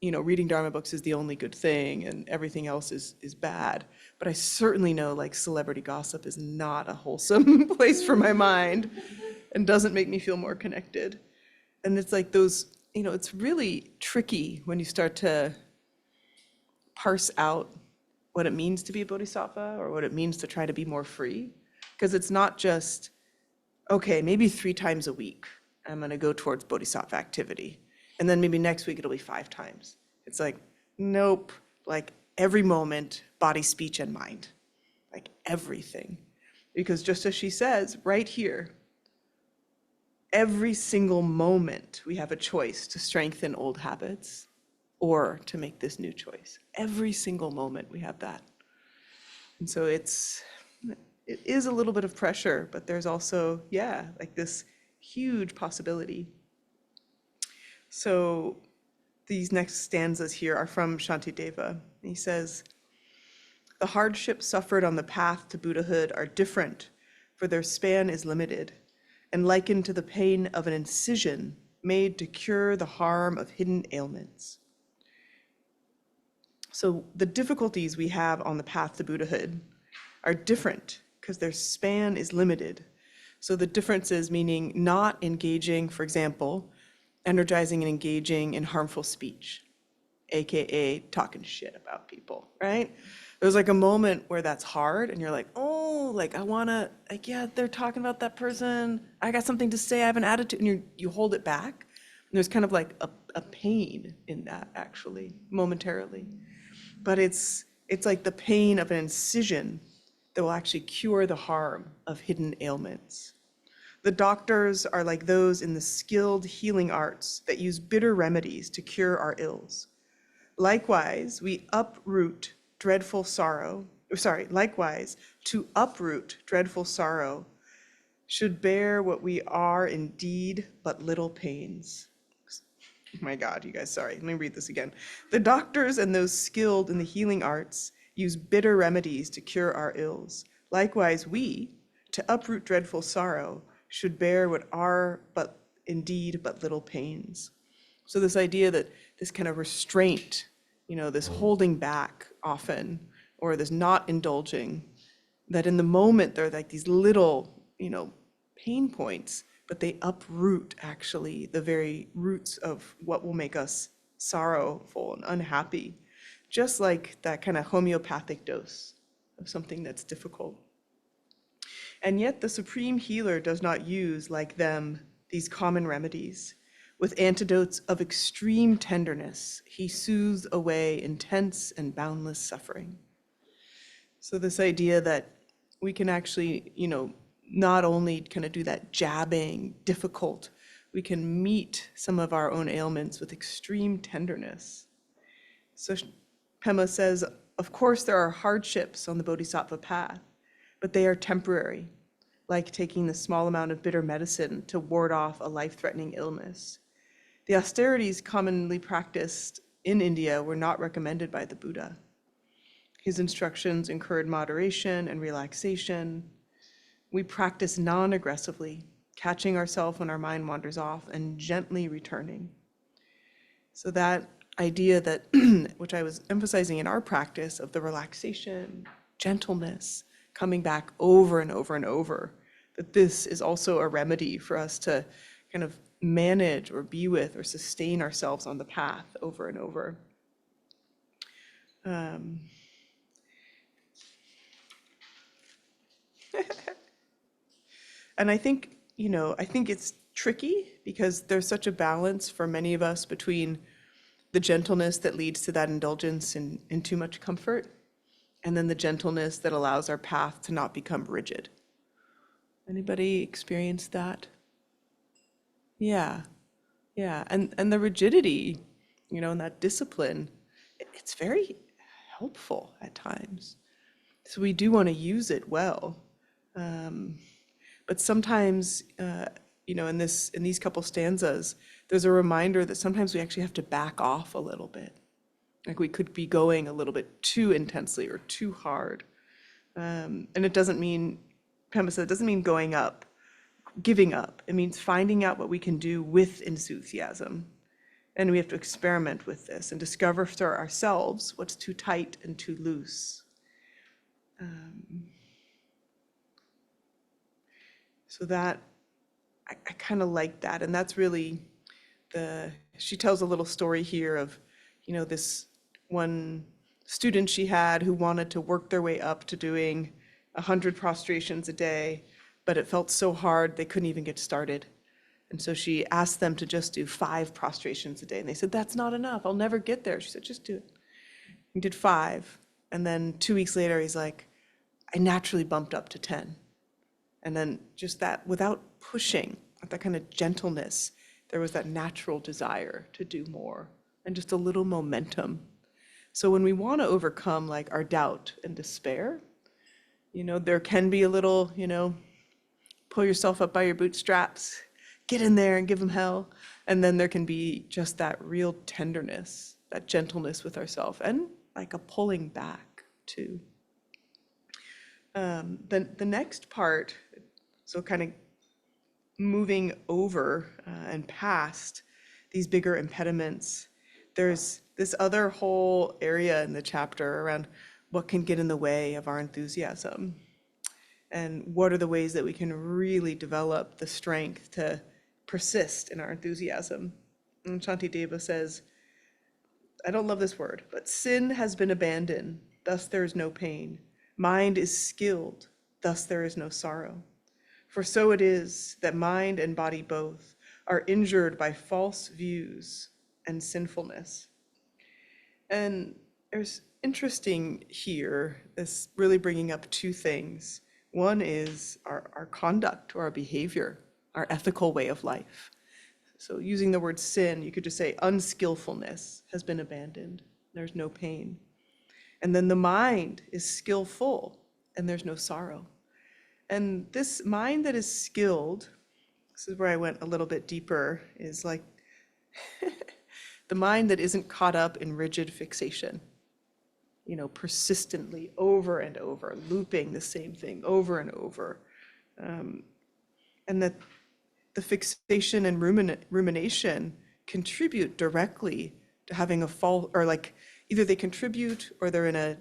reading Dharma books is the only good thing and everything else is bad. But I certainly know like celebrity gossip is not a wholesome place for my mind and doesn't make me feel more connected. And it's like those, it's really tricky when you start to parse out what it means to be a bodhisattva or what it means to try to be more free. Because it's not just, okay, maybe 3 times a week I'm going to go towards bodhisattva activity. And then maybe next week it'll be 5 times. It's like, nope, like every moment, body, speech, and mind, like everything. Because just as she says right here, every single moment we have a choice to strengthen old habits or to make this new choice. Every single moment we have that. And so it is a little bit of pressure, but there's also, like this huge possibility. So these next stanzas here are from Shanti Deva. He says, the hardships suffered on the path to Buddhahood are different, for their span is limited, and likened to the pain of an incision made to cure the harm of hidden ailments. So the difficulties we have on the path to Buddhahood are different because their span is limited. So the difference is meaning not engaging, for example, energizing and engaging in harmful speech, AKA talking shit about people, right? There's like a moment where that's hard and you're like, oh, like I wanna, like, yeah, they're talking about that person. I got something to say, I have an attitude, and you hold it back. And there's kind of like a pain in that actually, momentarily. But it's like the pain of an incision that will actually cure the harm of hidden ailments. The doctors are like those in the skilled healing arts that use bitter remedies to cure our ills. Likewise, we uproot dreadful sorrow, likewise, to uproot dreadful sorrow should bear what we are indeed but little pains. Oh my God, you guys, sorry, let me read this again. The doctors and those skilled in the healing arts use bitter remedies to cure our ills. Likewise, we, to uproot dreadful sorrow, should bear what are but indeed but little pains. So this idea that this kind of restraint, this holding back often, or this not indulging, that in the moment they're like these little, pain points, but they uproot actually the very roots of what will make us sorrowful and unhappy, just like that kind of homeopathic dose of something that's difficult. And yet the supreme healer does not use, like them, these common remedies. With antidotes of extreme tenderness, he soothes away intense and boundless suffering. So this idea that we can actually, not only kind of do that jabbing, difficult, we can meet some of our own ailments with extreme tenderness. So Pema says, of course there are hardships on the Bodhisattva path, but they are temporary, like taking the small amount of bitter medicine to ward off a life-threatening illness. The austerities commonly practiced in India were not recommended by the Buddha. His instructions encourage moderation and relaxation. We practice non-aggressively, catching ourselves when our mind wanders off and gently returning. So that idea that, which I was emphasizing in our practice, of the relaxation, gentleness, coming back over and over and over, that this is also a remedy for us to kind of manage or be with or sustain ourselves on the path over and over. And I think, I think it's tricky because there's such a balance for many of us between the gentleness that leads to that indulgence in too much comfort, and then the gentleness that allows our path to not become rigid. Anybody experience that? Yeah. And the rigidity, and that discipline, it's very helpful at times. So we do want to use it well. But sometimes, in these couple stanzas, there's a reminder that sometimes we actually have to back off a little bit. Like we could be going a little bit too intensely or too hard. And it doesn't mean, Pema said, it doesn't mean going up, giving up. It means finding out what we can do with enthusiasm. And we have to experiment with this and discover for ourselves what's too tight and too loose. So that, I kind of like that. And that's really she tells a little story here of, this one student she had who wanted to work their way up to doing 100 prostrations a day, but it felt so hard they couldn't even get started. And so she asked them to just do 5 prostrations a day. And they said, that's not enough, I'll never get there. She said, just do it. He did 5. And then 2 weeks later, he's like, I naturally bumped up to 10. And then just that, without pushing, with that kind of gentleness, there was that natural desire to do more and just a little momentum. So when we want to overcome like our doubt and despair, there can be a little, pull yourself up by your bootstraps, get in there and give them hell. And then there can be just that real tenderness, that gentleness with ourselves, and like a pulling back too. The next part, so kind of moving over and past these bigger impediments, there's this other whole area in the chapter around what can get in the way of our enthusiasm and what are the ways that we can really develop the strength to persist in our enthusiasm. And Shanti Deva says, I don't love this word, but sin has been abandoned, thus there is no pain. Mind is skilled, thus there is no sorrow. For so it is that mind and body both are injured by false views and sinfulness. And there's interesting here, this really bringing up two things. One is our conduct or our behavior, our ethical way of life. So using the word sin, you could just say unskillfulness has been abandoned. There's no pain. And then the mind is skillful and there's no sorrow. And this mind that is skilled, this is where I went a little bit deeper, is like the mind that isn't caught up in rigid fixation, persistently over and over, looping the same thing over and over. And that the fixation and rumination contribute directly to having a fall, or like either they contribute or they're in a,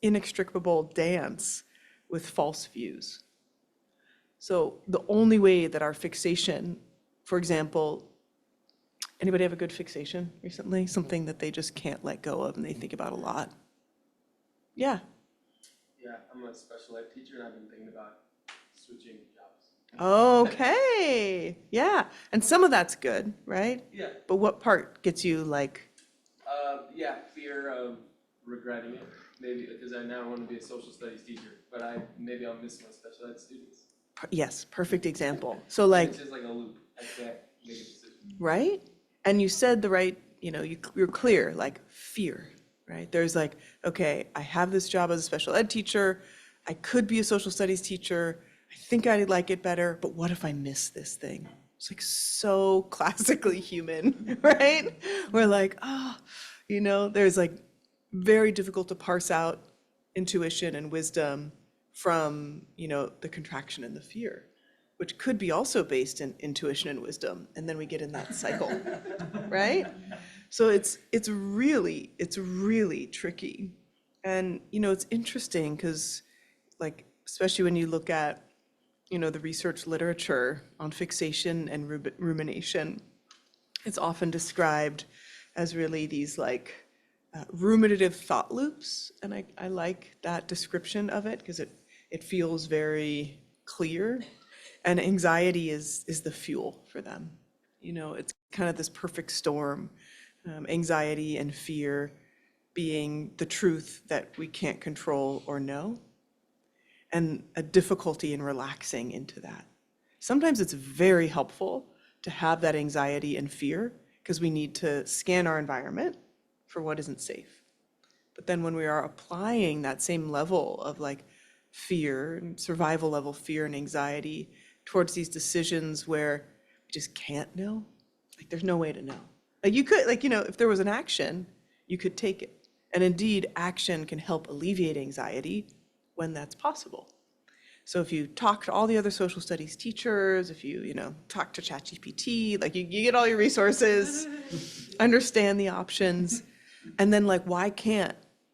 inextricable dance with false views. So the only way that our fixation, for example, anybody have a good fixation recently? Something that they just can't let go of and they think about a lot? Yeah. Yeah, I'm a special ed teacher and I've been thinking about switching jobs. Okay. Yeah. And some of that's good, right? Yeah. But what part gets you like, Yeah, fear of regretting it. Maybe because I now want to be a social studies teacher, but maybe I'll miss my special ed students. yes, perfect example. So like, It's just like a loop. I can't make a decision. right? And you said the right, you're clear, like fear, right? There's like, okay, I have this job as a special ed teacher. I could be a social studies teacher. I think I'd like it better, but what if I miss this thing? It's like so classically human, right? We're like, there's like very difficult to parse out intuition and wisdom from, the contraction and the fear, which could be also based in intuition and wisdom. And then we get in that cycle, right? So it's really tricky. And, it's interesting because like, especially when you look at, the research literature on fixation and rumination, it's often described as really these like ruminative thought loops. And I like that description of it because it feels very clear. And anxiety is the fuel for them. It's kind of this perfect storm, anxiety and fear being the truth that we can't control or know, and a difficulty in relaxing into that. Sometimes it's very helpful to have that anxiety and fear because we need to scan our environment for what isn't safe. But then when we are applying that same level of like fear and survival level fear and anxiety towards these decisions where we just can't know, like there's no way to know. Like you could, if there was an action, you could take it. And indeed, action can help alleviate anxiety when that's possible. So if you talk to all the other social studies teachers, if you, talk to ChatGPT, like you get all your resources, understand the options, and then like,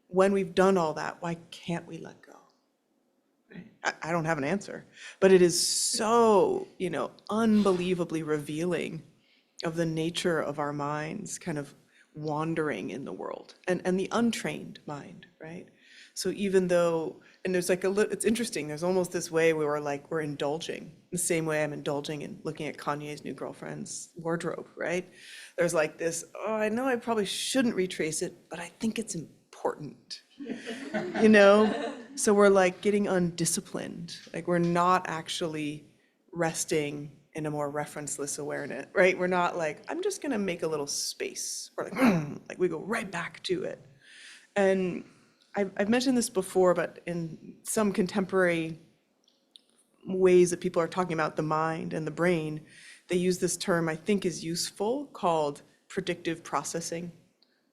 when we've done all that, why can't we let go? Right? I don't have an answer, but it is so, unbelievably revealing of the nature of our minds kind of wandering in the world and the untrained mind, right? So even though, and there's like it's interesting, there's almost this way where we're indulging, the same way I'm indulging in looking at Kanye's new girlfriend's wardrobe, right? There's like this, I know I probably shouldn't retrace it, but I think it's important, So we're like getting undisciplined, like we're not actually resting in a more referenceless awareness, right? We're not like, I'm just gonna make a little space, or like we go right back to it. And I've mentioned this before, but in some contemporary ways that people are talking about the mind and the brain, they use this term I think is useful called predictive processing,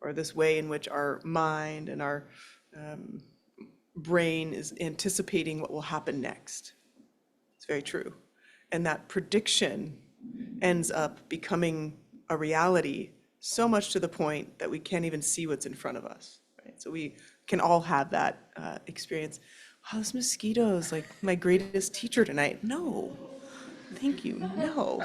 or this way in which our mind and our brain is anticipating what will happen next. It's very true. And that prediction ends up becoming a reality so much to the point that we can't even see what's in front of us, right? So we can all have that experience. Wow, this mosquito is like my greatest teacher tonight. No, thank you, no.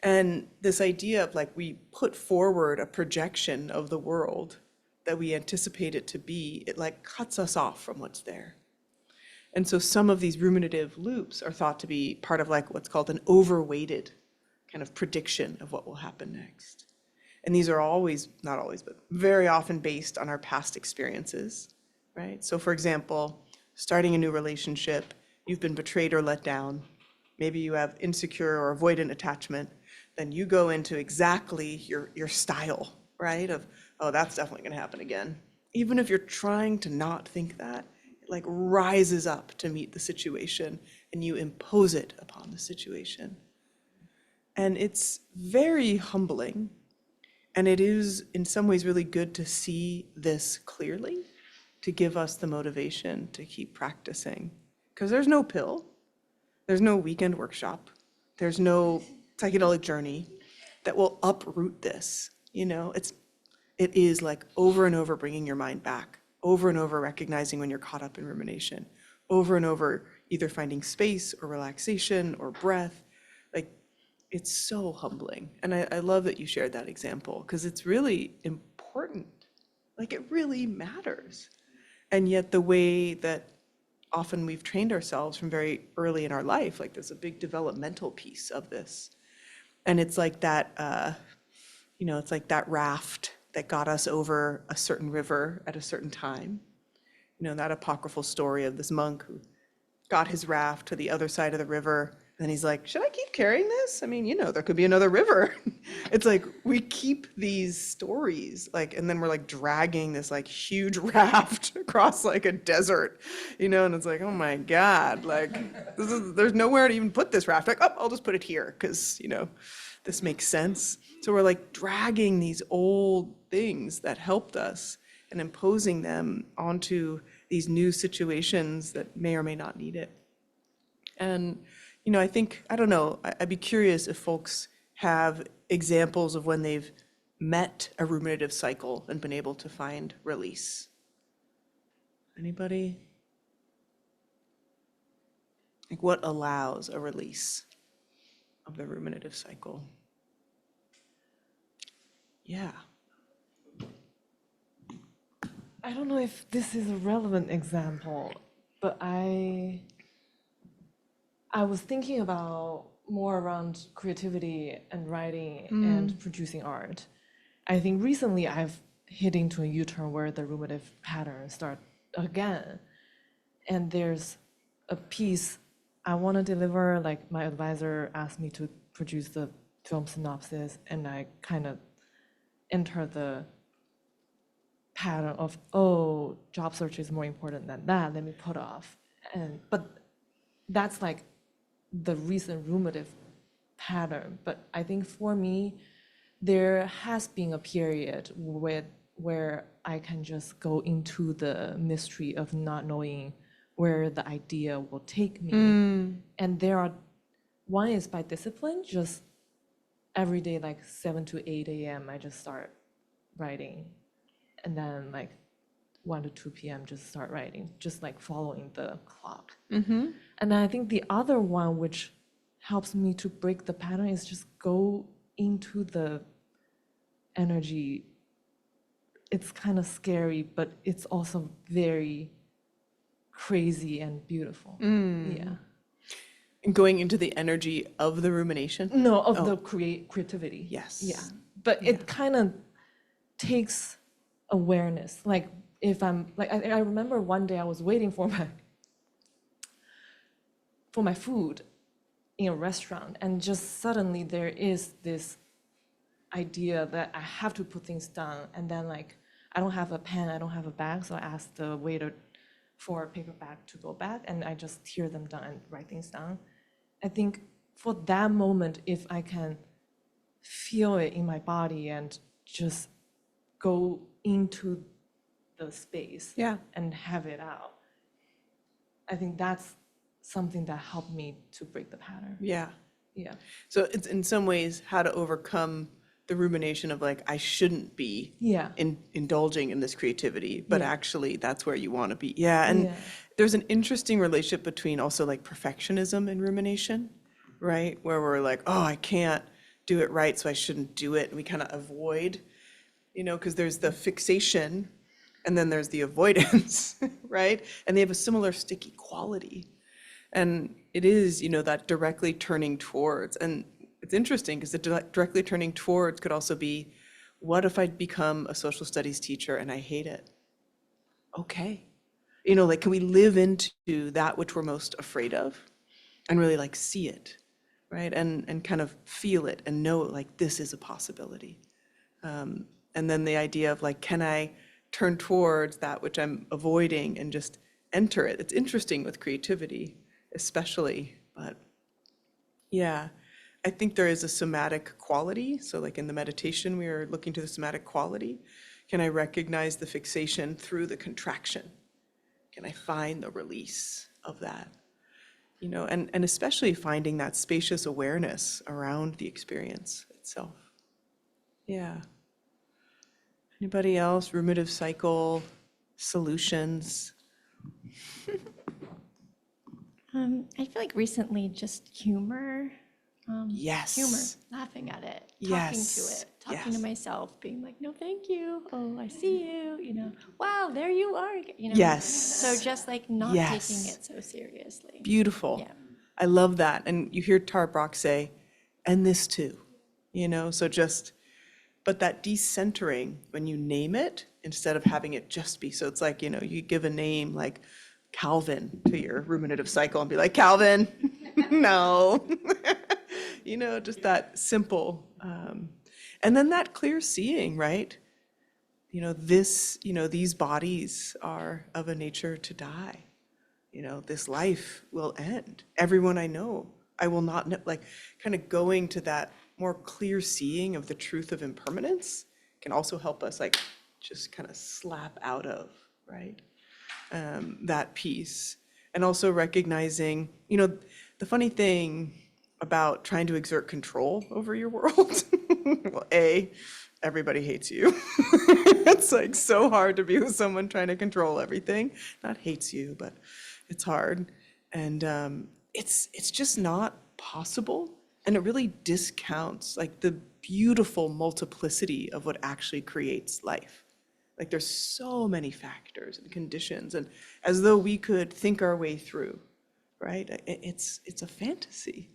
And this idea of like we put forward a projection of the world that we anticipate it to be, it like cuts us off from what's there. And so some of these ruminative loops are thought to be part of like what's called an overweighted kind of prediction of what will happen next. And these are always, not always, but very often based on our past experiences, right? So for example, starting a new relationship, you've been betrayed or let down, maybe you have insecure or avoidant attachment, then you go into exactly your style, right? Of, oh, that's definitely gonna happen again. Even if you're trying to not think that, it like rises up to meet the situation and you impose it upon the situation. And it's very humbling. And it is in some ways really good to see this clearly, to give us the motivation to keep practicing. Because there's no pill, there's no weekend workshop, there's no psychedelic journey that will uproot this. You know, it is like over and over bringing your mind back, over and over recognizing when you're caught up in rumination, over and over either finding space or relaxation or breath. Like, it's so humbling. And I love that you shared that example because it's really important. Like, it really matters. And yet the way that often we've trained ourselves from very early in our life, like there's a big developmental piece of this. And it's like that, it's like that raft that got us over a certain river at a certain time. You know, that apocryphal story of this monk who got his raft to the other side of the river. And then he's like, should I keep carrying this? I mean, there could be another river. It's like we keep these stories, like, and then we're like dragging this like huge raft across like a desert, and it's like, oh my God, like there's nowhere to even put this raft. Like, oh, I'll just put it here because, this makes sense. So we're like dragging these old things that helped us and imposing them onto these new situations that may or may not need it. And I think, I don't know, I'd be curious if folks have examples of when they've met a ruminative cycle and been able to find release. Anybody? Like, what allows a release of the ruminative cycle? Yeah. I don't know if this is a relevant example, but I was thinking about more around creativity and writing and producing art. I think recently I've hit into a U-turn where the ruminative patterns start again. And there's a piece I want to deliver, like my advisor asked me to produce the film synopsis, and I kind of enter the pattern of, oh, job search is more important than that, let me put off. But that's like the recent ruminative pattern. But I think for me, there has been a period where I can just go into the mystery of not knowing where the idea will take me. And one is by discipline, just every day, like 7 to 8 a.m., I just start writing. And then like 1 to 2 p.m., just start writing, just like following the clock. And then I think the other one, which helps me to break the pattern, is just go into the energy. It's kind of scary, but it's also very crazy and beautiful. Yeah. Going into the energy of the rumination? No, of the creativity. Yes. Yeah. But it kind of takes awareness. Like if I'm like, I remember one day I was waiting for my food in a restaurant, and just suddenly there is this idea that I have to put things down, and then like I don't have a pen, I don't have a bag, so I asked the waiter for a paper bag to go back, and I just tear them down and write things down. I think for that moment, if I can feel it in my body and just go into the space and have it out, I think that's something that helped me to break the pattern. Yeah. Yeah. So it's in some ways how to overcome the rumination of like, I shouldn't be Yeah. indulging in this creativity, but Yeah. actually that's where you want to be. Yeah. And Yeah. there's an interesting relationship between also like perfectionism and rumination, right? Where we're like, oh, I can't do it right, so I shouldn't do it. And we kind of avoid, because there's the fixation and then there's the avoidance, right? And they have a similar sticky quality. And it is, that directly turning towards. And it's interesting because the directly turning towards could also be, what if I become a social studies teacher and I hate it? Okay. Like, can we live into that which we're most afraid of and really like see it, right? And kind of feel it and know like this is a possibility. And then the idea of like, can I turn towards that which I'm avoiding and just enter it? It's interesting with creativity, especially, but yeah, I think there is a somatic quality. So like in the meditation, we are looking to the somatic quality. Can I recognize the fixation through the contraction? Can I find the release of that? And especially finding that spacious awareness around the experience itself. Yeah. Anybody else? Ruminative cycle, solutions? I feel like recently just humor. Yes. Humor, laughing at it, talking Yes. to it, talking Yes. to myself, being like, no, thank you. Oh, I see you, wow, there you are. Yes. So just like not Yes. taking it so seriously. Beautiful. Yeah. I love that. And you hear Tara Brach say, and this too, so just, but that decentering when you name it instead of having it just be. So it's like, you give a name like Calvin to your ruminative cycle and be like, Calvin, no. Just that simple. And then that clear seeing, right? These bodies are of a nature to die. This life will end. Everyone I know, I will not know, like kind of going to that more clear seeing of the truth of impermanence can also help us like just kind of slap out of, right? That piece. And also recognizing, the funny thing about trying to exert control over your world, well, everybody hates you. It's like so hard to be with someone trying to control everything. Not hates you, but it's hard. And it's just not possible. And it really discounts like the beautiful multiplicity of what actually creates life. Like there's so many factors and conditions, and as though we could think our way through, right? It's a fantasy.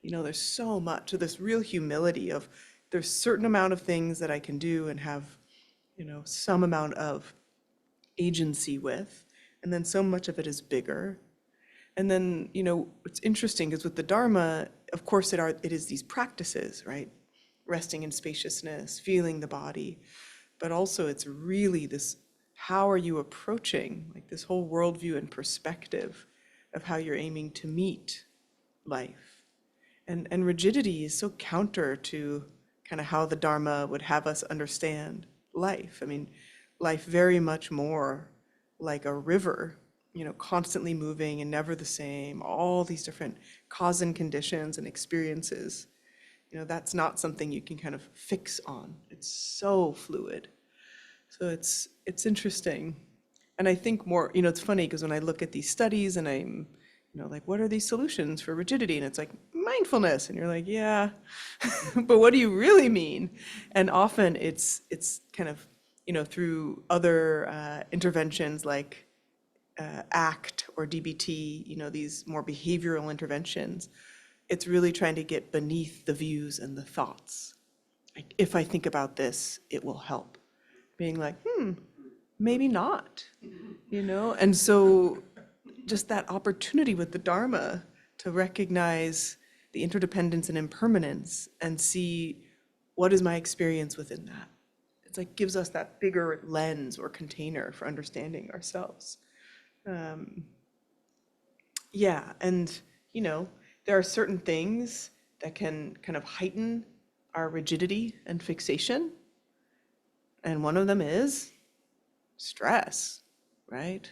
There's so much. So this real humility of there's certain amount of things that I can do and have, some amount of agency with, and then so much of it is bigger. And then, it's interesting because with the Dharma, of course, it is these practices, right? Resting in spaciousness, feeling the body, but also it's really this, how are you approaching like this whole worldview and perspective of how you're aiming to meet life. And rigidity is so counter to kind of how the Dharma would have us understand life. I mean, life very much more like a river, constantly moving and never the same, all these different cause and conditions and experiences. That's not something you can kind of fix on. It's so fluid. So it's interesting. And I think more, it's funny because when I look at these studies and I'm, like, what are these solutions for rigidity? And it's like mindfulness. And you're like, yeah, but what do you really mean? And often it's kind of, through other interventions like ACT or DBT, these more behavioral interventions, it's really trying to get beneath the views and the thoughts. Like, if I think about this, it will help. Being like, maybe not, And so just that opportunity with the Dharma to recognize the interdependence and impermanence and see what is my experience within that. It's like gives us that bigger lens or container for understanding ourselves. Yeah, and there are certain things that can kind of heighten our rigidity and fixation. And one of them is stress, right?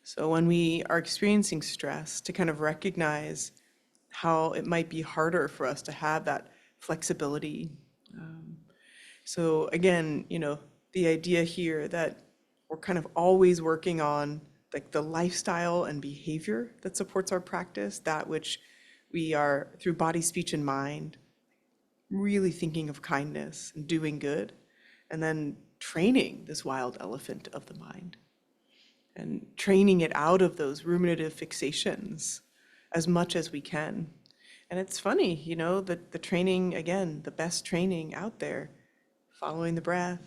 So when we are experiencing stress, to kind of recognize how it might be harder for us to have that flexibility. So again, the idea here that we're kind of always working on like the lifestyle and behavior that supports our practice, that which we are through body, speech, and mind, really thinking of kindness and doing good, and then training this wild elephant of the mind and training it out of those ruminative fixations as much as we can. And it's funny, the training, again, the best training out there, following the breath,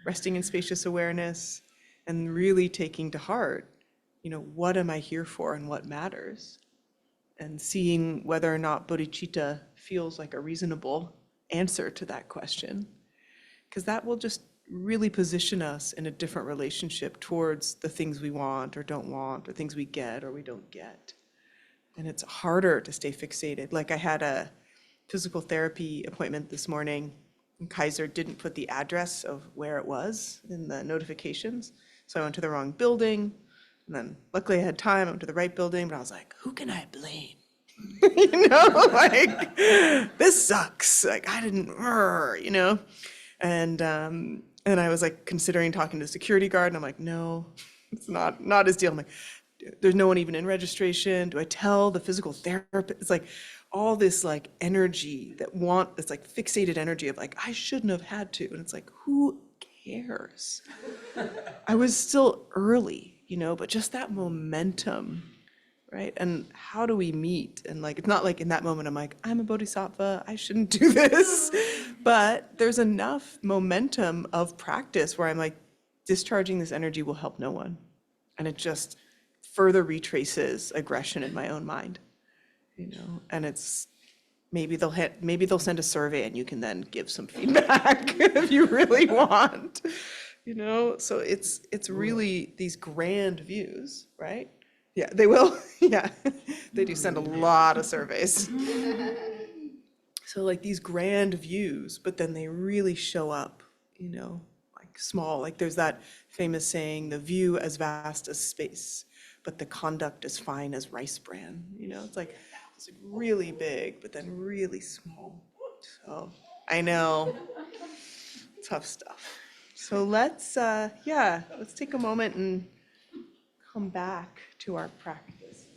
resting in spacious awareness, and really taking to heart, what am I here for and what matters? And seeing whether or not bodhicitta feels like a reasonable answer to that question. Because that will just really position us in a different relationship towards the things we want or don't want, or things we get or we don't get. And it's harder to stay fixated. Like I had a physical therapy appointment this morning, and Kaiser didn't put the address of where it was in the notifications. So I went to the wrong building, and then luckily I had time, I went to the right building, but I was like, who can I blame? Like, this sucks. Like, I didn't, and I was like considering talking to the security guard, and I'm like, no, it's not his deal. I'm like, there's no one even in registration. Do I tell the physical therapist? It's like all this like energy it's like fixated energy of like, I shouldn't have had to. And it's like, who cares? I was still early, but just that momentum, right? And how do we meet? And like, it's not like in that moment, I'm like, I'm a bodhisattva, I shouldn't do this. But there's enough momentum of practice where I'm like, discharging this energy will help no one. And it just further retraces aggression in my own mind, and it's maybe they'll send a survey and you can then give some feedback if you really want, so it's really these grand views, right? Yeah, they will. Yeah, they do send a lot of surveys. So like these grand views, but then they really show up, like small, like there's that famous saying, the view as vast as space, but the conduct as fine as rice bran. It's like really big, but then really small. So I know, tough stuff. So let's take a moment and come back to our practice.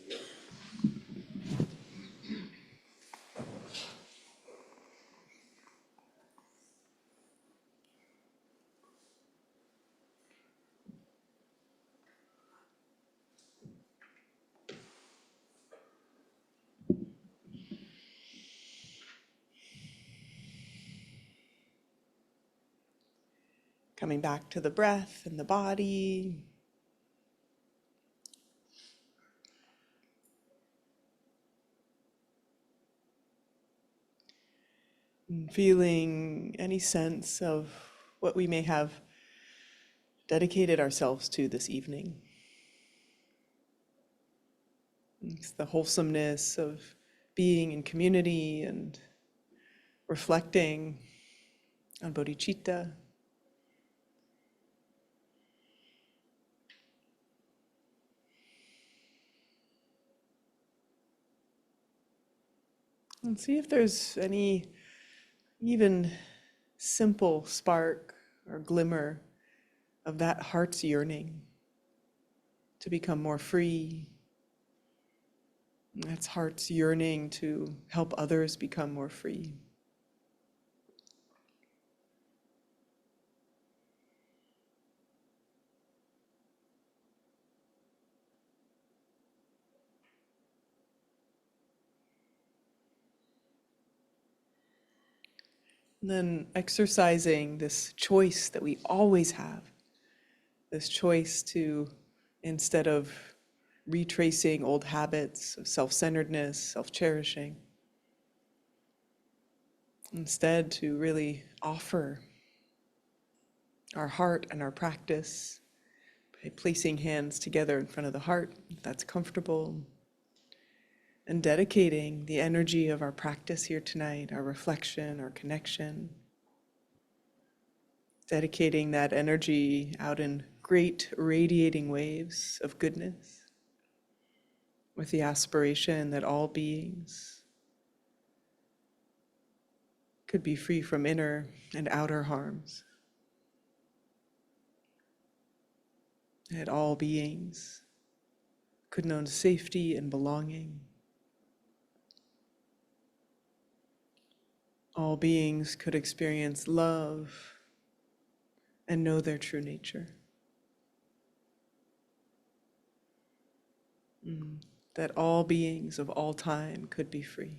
Coming back to the breath and the body. And feeling any sense of what we may have dedicated ourselves to this evening. It's the wholesomeness of being in community and reflecting on bodhicitta. And see if there's any even simple spark or glimmer of that heart's yearning to become more free. That's heart's yearning to help others become more free. And then exercising this choice that we always have, this choice to, instead of retracing old habits of self-centeredness, self-cherishing, instead to really offer our heart and our practice by placing hands together in front of the heart, if that's comfortable, and dedicating the energy of our practice here tonight, our reflection, our connection, dedicating that energy out in great radiating waves of goodness, with the aspiration that all beings could be free from inner and outer harms. That all beings could know safety and belonging. All beings could experience love and know their true nature. That all beings of all time could be free.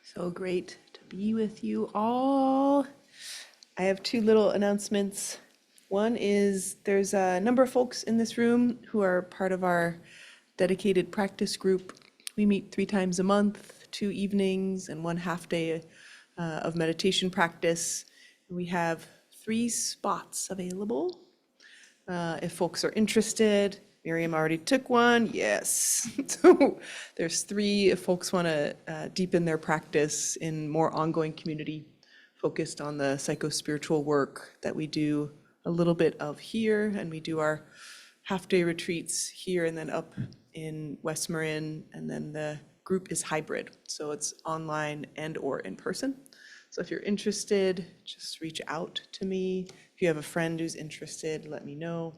So great to be with you all. I have two little announcements. One is there's a number of folks in this room who are part of our dedicated practice group. We meet 3 times a month, 2 evenings and 1 half day of meditation practice. We have 3 spots available. If folks are interested, Miriam already took one, yes. So there's 3 if folks want to deepen their practice in more ongoing community focused on the psycho-spiritual work that we do a little bit of here, and we do our half-day retreats here and then up in West Marin, and then the group is hybrid, so it's online and or in person. So if you're interested, just reach out to me. If you have a friend who's interested, let me know.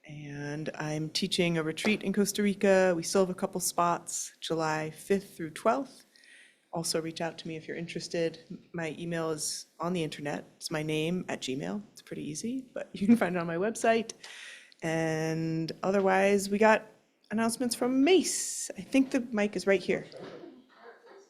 And I'm teaching a retreat in Costa Rica. We still have a couple spots, July 5th through 12th. Also reach out to me if you're interested. My email is on the internet. It's my name @gmail. It's pretty easy, but you can find it on my website. And otherwise, we got announcements from Mace. I think the mic is right here.